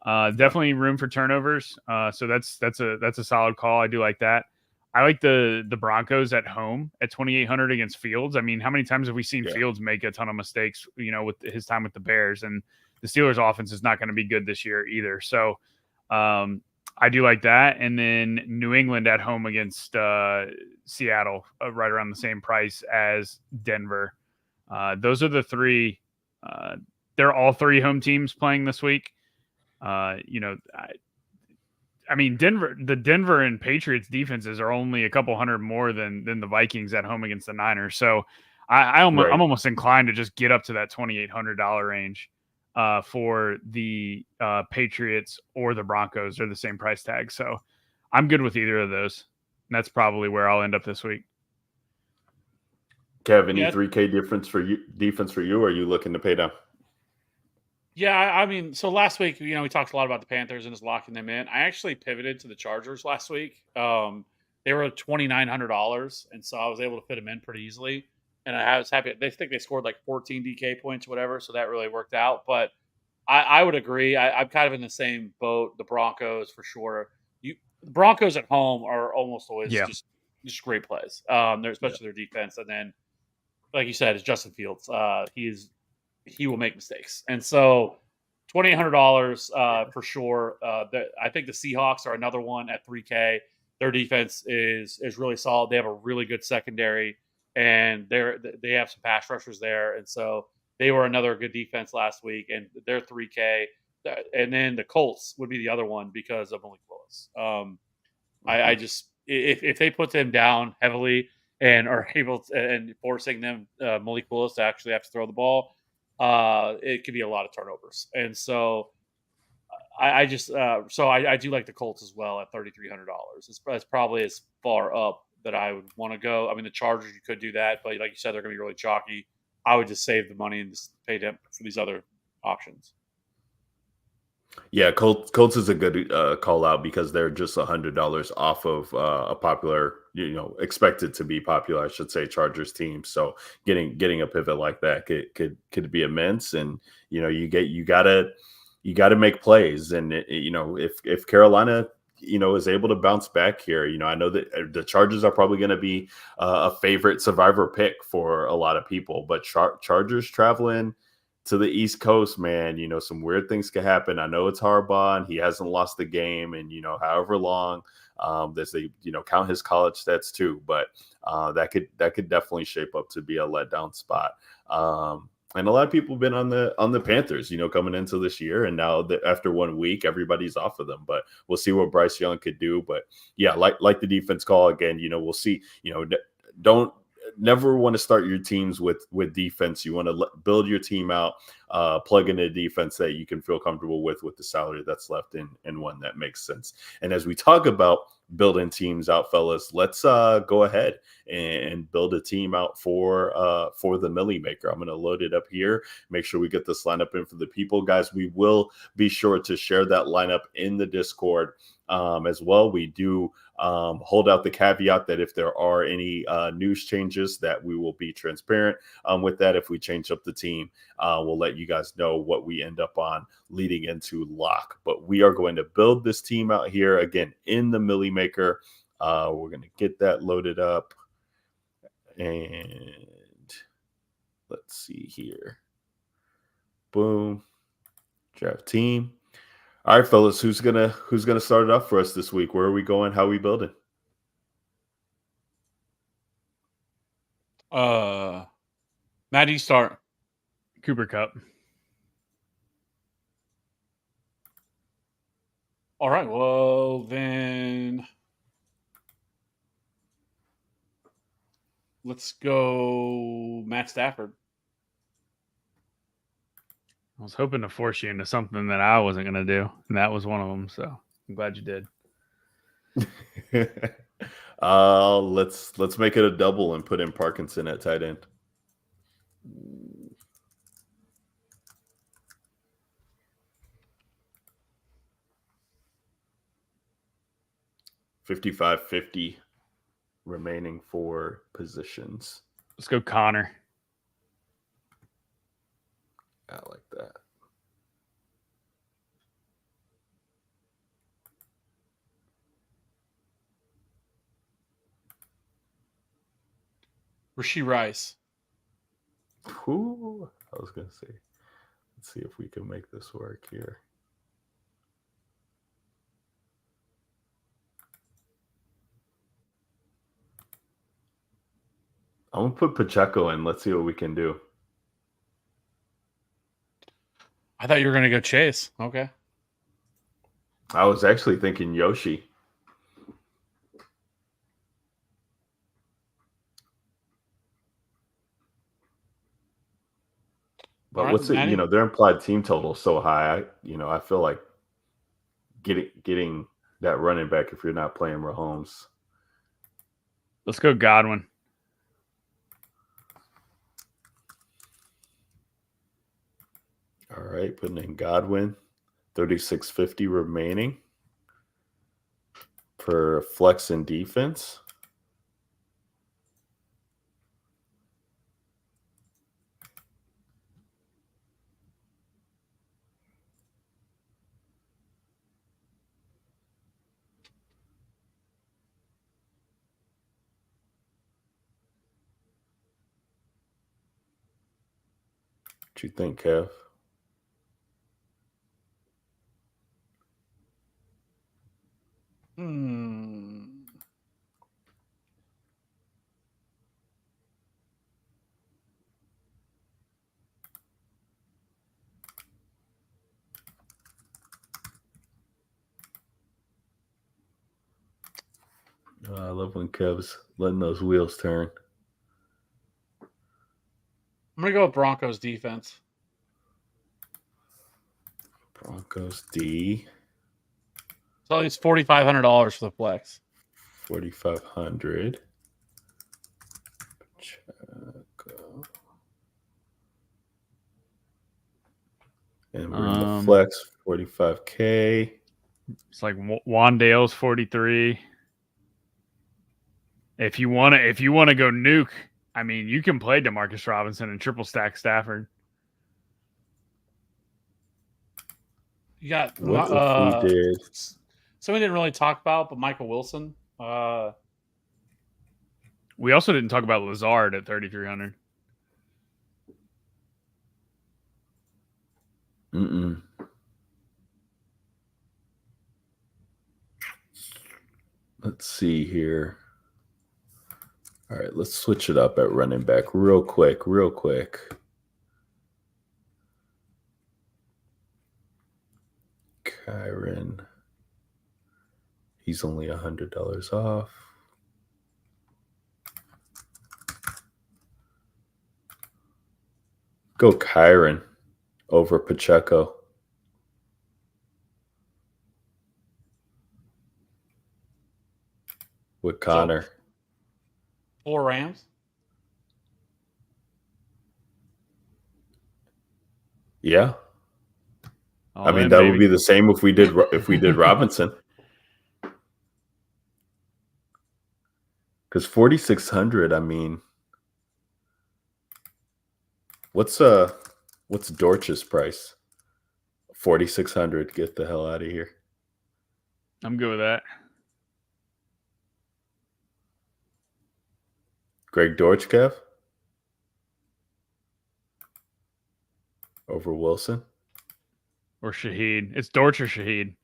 definitely room for turnovers. So that's a solid call. I do like that. I like the Broncos at home at 2,800 against Fields. I mean, how many times have we seen Fields make a ton of mistakes, with his time with the Bears? And the Steelers offense is not going to be good this year either. So I do like that. And then New England at home against Seattle, right around the same price as Denver. Those are the three. They're all three home teams playing this week. I mean, the Denver and Patriots defenses are only a couple hundred more than the Vikings at home against the Niners. So I'm almost inclined to just get up to that $2,800 range for the Patriots or the Broncos. They're the same price tag. So I'm good with either of those. And that's probably where I'll end up this week. Kev, any 3K defense for you? Or are you looking to pay down? Yeah, I mean, so last week, we talked a lot about the Panthers and just locking them in. I actually pivoted to the Chargers last week. They were $2,900, and so I was able to fit them in pretty easily. And I was happy. They think they scored like 14 DK points, whatever, so that really worked out. But I would agree. I'm kind of in the same boat. The Broncos for sure. The Broncos at home are almost always Yeah. just great plays. They're especially their defense, and then like you said, it's Justin Fields. He will make mistakes, and so $2,800 for sure. I think the Seahawks are another one at $3K. Their defense is really solid. They have a really good secondary, and they have some pass rushers there, and so they were another good defense last week, and they're $3K. And then the Colts would be the other one because of Malik Willis. I just if they put them down heavily and are able to, and forcing them Malik Willis to actually have to throw the ball, it could be a lot of turnovers. And so I just I do like the Colts as well at $3,300. It's probably as far up that I would want to go. I mean, the Chargers you could do that, but like you said, they're going to be really chalky. I would just save the money and just pay them for these other options. Yeah, Colts is a good call out because they're just $100 off of a popular, expected to be popular, I should say, Chargers team. So getting a pivot like that could be immense, and you gotta make plays, and if Carolina is able to bounce back here, I know that the Chargers are probably going to be a favorite survivor pick for a lot of people, but Chargers traveling to the East Coast, man, some weird things could happen. I know it's Harbaugh and he hasn't lost the game and, however long, as they, count his college stats too, but that could definitely shape up to be a letdown spot. And a lot of people have been on the Panthers, coming into this year, and now after 1 week, everybody's off of them. But we'll see what Bryce Young could do. But yeah, like the defense call again, we'll see. Don't never want to start your teams with defense. You want to build your team out, plug in a defense that you can feel comfortable with the salary that's left and one that makes sense. And as we talk about building teams out, fellas, let's go ahead and build a team out for the Millie Maker. I'm going to load it up here, make sure we get this lineup in for the people. Guys, we will be sure to share that lineup in the Discord as well. We do hold out the caveat that if there are any news changes, that we will be transparent with that. If we change up the team, we'll let you guys know what we end up on leading into lock. But we are going to build this team out here again in the Millie Maker. We're going to get that loaded up, and let's see here. Boom. Draft team. All right, fellas, who's gonna start it off for us this week? Where are we going? How are we building? Matt, you start. Cooper Kupp. All right. Well, then let's go Matt Stafford. I was hoping to force you into something that I wasn't going to do, and that was one of them. So I'm glad you did. Let's make it a double and put in Parkinson at tight end. $5,550 remaining for positions. Let's go Connor. I like that. Rashee Rice. Ooh, I was going to say, let's see if we can make this work here. I'm going to put Pacheco in. Let's see what we can do. I thought you were going to go Chase. Okay. I was actually thinking Yoshi. But right, what's Maddie? it? Their implied team total is so high. I feel like getting that running back if you're not playing Mahomes. Let's go Godwin. All right, putting in Godwin, $3,650 remaining for flex and defense. What you think, Kev? I love when Kev's letting those wheels turn. I'm going to go with Broncos defense. Broncos D. So it's $4,500 for the flex. 4,500. And we're in the flex, 45K. It's like Wandale's 43. If you want to go nuke, I mean, you can play Demarcus Robinson and triple stack Stafford. You got what if we did? Something we didn't really talk about, but Michael Wilson. We also didn't talk about Lazard at 3,300. Let's see here. All right, let's switch it up at running back real quick. Kyren. He's only $100 off. Go Kyren over Pacheco. With Connor. So, 4 Rams? Yeah. I mean, that would be the same if we did Robinson. Because 4,600, I mean, what's Dortch's price? 4,600. Get the hell out of here. I'm good with that. Greg Dortch, Kev? Over Wilson? Or Shaheed. It's Dortch or Shaheed.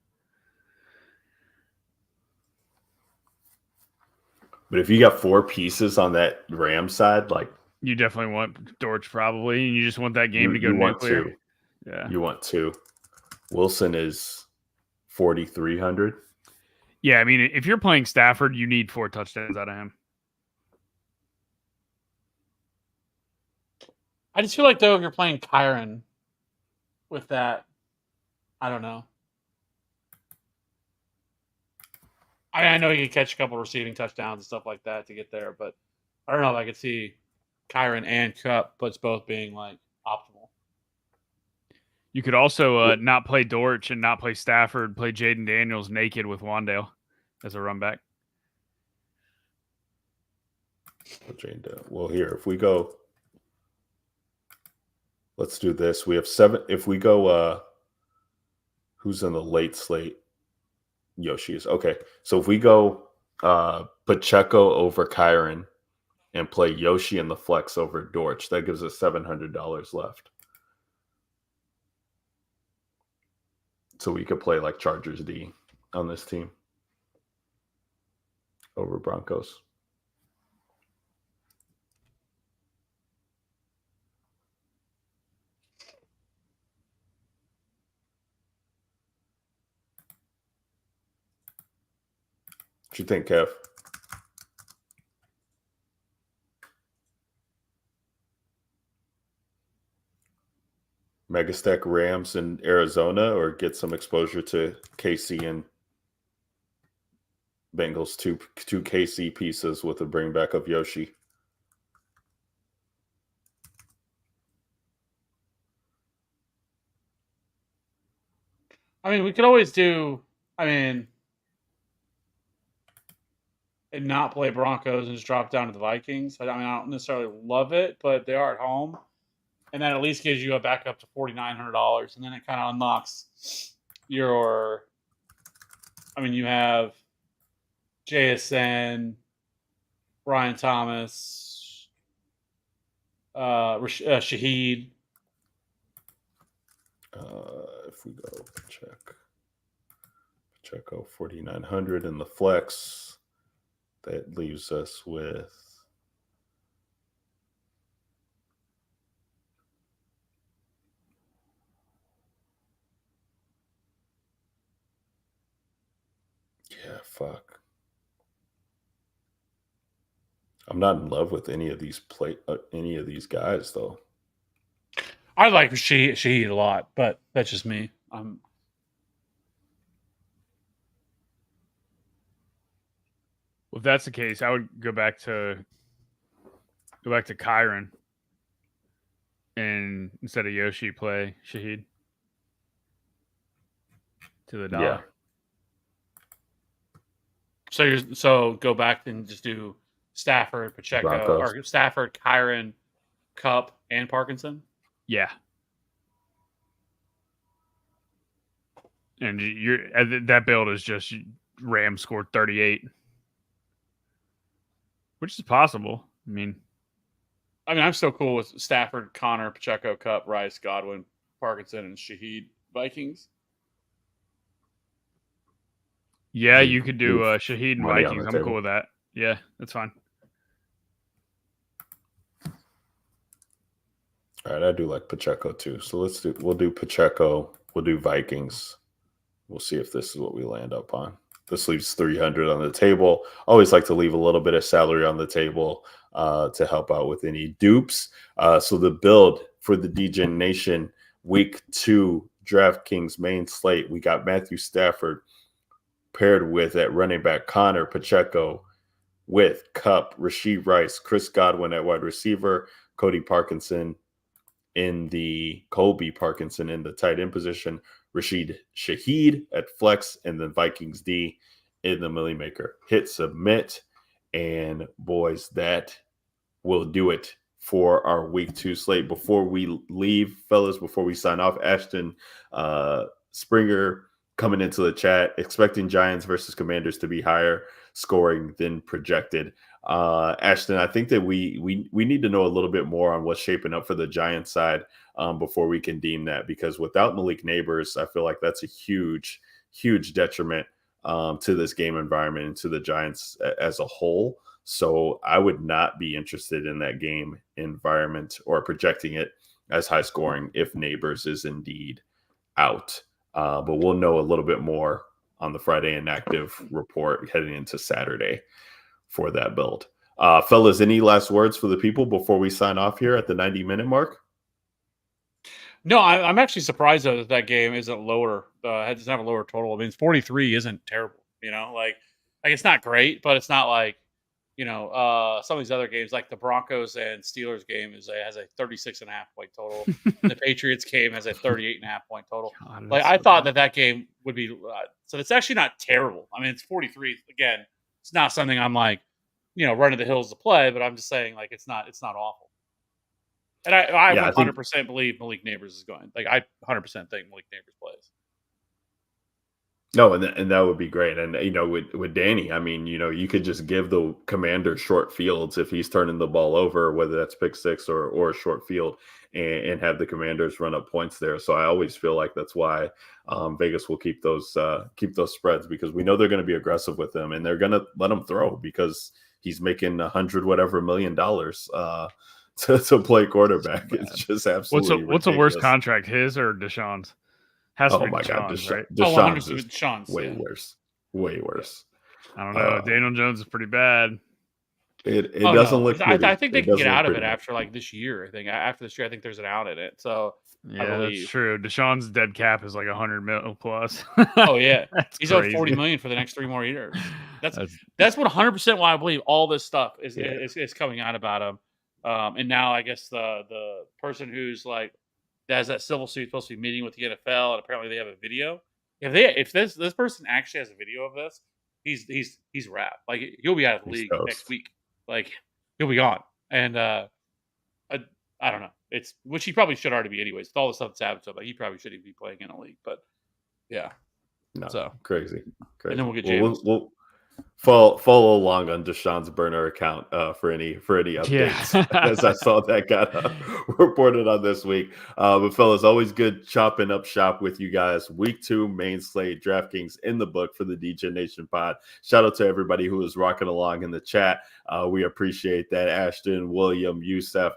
But if you got 4 pieces on that Ram side, like you definitely want Dortch probably, and you just want that game to go nuclear. 2. Yeah. You want 2. Wilson is 4,300. Yeah, I mean, if you're playing Stafford, you need 4 touchdowns out of him. I just feel like, though, if you're playing Kyren with that, I don't know. I know you can catch a couple receiving touchdowns and stuff like that to get there, but I don't know if I could see Kyren and Cup, but it's both being like optimal. You could also not play Dortch and not play Stafford, play Jaden Daniels naked with Wandale as a run back. Well, here, if we go, let's do this. We have 7. If we go, who's in the late slate? Yoshi is. Okay. So if we go Pacheco over Kyren and play Yoshi in the flex over Dortch, that gives us $700 left. So we could play like Chargers D on this team over Broncos. What you think, Kev? Megastack Rams in Arizona, or get some exposure to KC and Bengals, two KC pieces with a bring back of Yoshi? I mean, we could always do, and not play Broncos and just drop down to the Vikings. I don't necessarily love it, but they are at home. And that at least gives you a backup to $4,900. And then it kind of unlocks your, you have JSN, Brian Thomas, Shaheed. If we go Pacheco 4,900 in the flex, that leaves us with fuck. I'm not in love with any of these guys though. I like Shaheed a lot, but that's just me. Well, if that's the case, I would go back to Kyron, and instead of Yoshi, play Shaheed to the dollar. Yeah. So go back and just do Stafford, Pacheco, Broncos. or Stafford, Kyron, Cup, and Parkinson. Yeah. And that build is just Rams scored 38, which is possible. I mean, I'm still cool with Stafford, Connor, Pacheco, Cup, Rice, Godwin, Parkinson, and Shaheed Vikings. Yeah, you could do Shaheed and Vikings. I'm cool with that. Yeah, that's fine. All right, I do like Pacheco too. So we'll do Pacheco, we'll do Vikings. We'll see if this is what we land up on. This leaves 300 on the table. Always like to leave a little bit of salary on the table to help out with any dupes. So the build for the DJ Nation Week 2 DraftKings main slate, we got Matthew Stafford paired with at running back Connor Pacheco with Cup, Rashee Rice, Chris Godwin at wide receiver, Colby Parkinson in the tight end position, Rashid Shaheed at flex, and then Vikings D in the Millie Maker. Hit submit, and boys, that will do it for our Week 2 slate. Before we leave, fellas, before we sign off, Ashton Springer coming into the chat, expecting Giants versus Commanders to be higher scoring than projected. Ashton, I think that we need to know a little bit more on what's shaping up for the Giants side before we can deem that, because without Malik Neighbors, I feel like that's a huge detriment to this game environment and to the Giants as a whole. So I would not be interested in that game environment or projecting it as high scoring if Neighbors is indeed out. But we'll know a little bit more on the Friday Inactive report heading into Saturday for that build. Fellas, any last words for the people before we sign off here at the 90-minute mark? No, I'm actually surprised though that game isn't lower. It doesn't have a lower total. I mean, 43 isn't terrible. Like it's not great, but it's not like some of these other games, like the Broncos and Steelers game has a 36.5 point total. The Patriots game has a 38.5 point total. God, I thought that game would be, so it's actually not terrible. I mean, it's 43. Again, it's not something I'm like, running the hills to play, but I'm just saying like, it's not awful. And I 100% believe Malik Neighbors is going. Like, I 100% think Malik Neighbors plays. No, and that would be great. And, with Danny, I mean, you could just give the commander short fields if he's turning the ball over, whether that's pick six or a short field, and have the Commanders run up points there. So I always feel like that's why Vegas will keep those spreads, because we know they're going to be aggressive with them, and they're going to let him throw because he's making $100 million to play quarterback. It's just absolutely what's a worse contract, his or Deshaun's? Oh my God, Deshaun's is Deshaun's way worse. Way worse. I don't know. Daniel Jones is pretty bad. It doesn't look pretty. I think they can get out of it after like this year. I think after this year, I think there's an out in it. So yeah, that's true. Deshaun's dead cap is like $100 million plus. Oh yeah, he's owed $40 million for the next 3 more years. That's 100% why I believe all this stuff is coming out about him. And now I guess the person who's like that has that civil suit supposed to be meeting with the NFL, and apparently they have a video. If this person actually has a video of this, he's wrapped. Like, he'll be out of the league next week. Like, he'll be gone. And I don't know. It's which he probably should already be anyways. With all the stuff that's happened to him, like, he probably shouldn't be playing in a league. But yeah, no, so crazy. And then we'll get James. Follow along on Deshaun's burner account for any updates Yeah. as I saw that got reported on this week. But fellas, always good chopping up shop with you guys. Week 2 main slate, DraftKings in the book for the DJ Nation pod. Shout out to everybody who is rocking along in the chat. We appreciate that. Ashton, William, Youssef.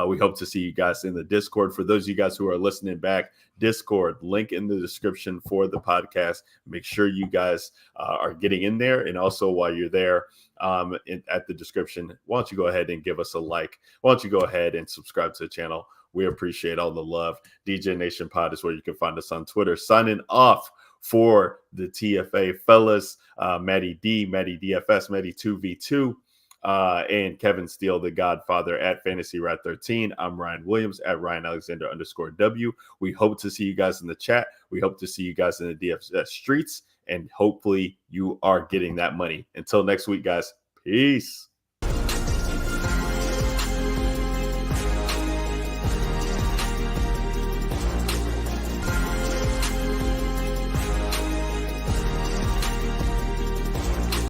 We hope to see you guys in the Discord. For those of you guys who are listening back, Discord, link in the description for the podcast. Make sure you guys are getting in there. And also while you're there at the description, why don't you go ahead and give us a like? Why don't you go ahead and subscribe to the channel? We appreciate all the love. DJ Nation Pod is where you can find us on Twitter. Signing off for the TFA fellas, Matty D, Matty DFS, Matty 2v2. And Kevin Steele, the Godfather at Fantasy Rat 13. I'm Ryan Williams at Ryan Alexander _W. We hope to see you guys in the chat. We hope to see you guys in the DFS streets, and hopefully you are getting that money. Until next week, guys. Peace.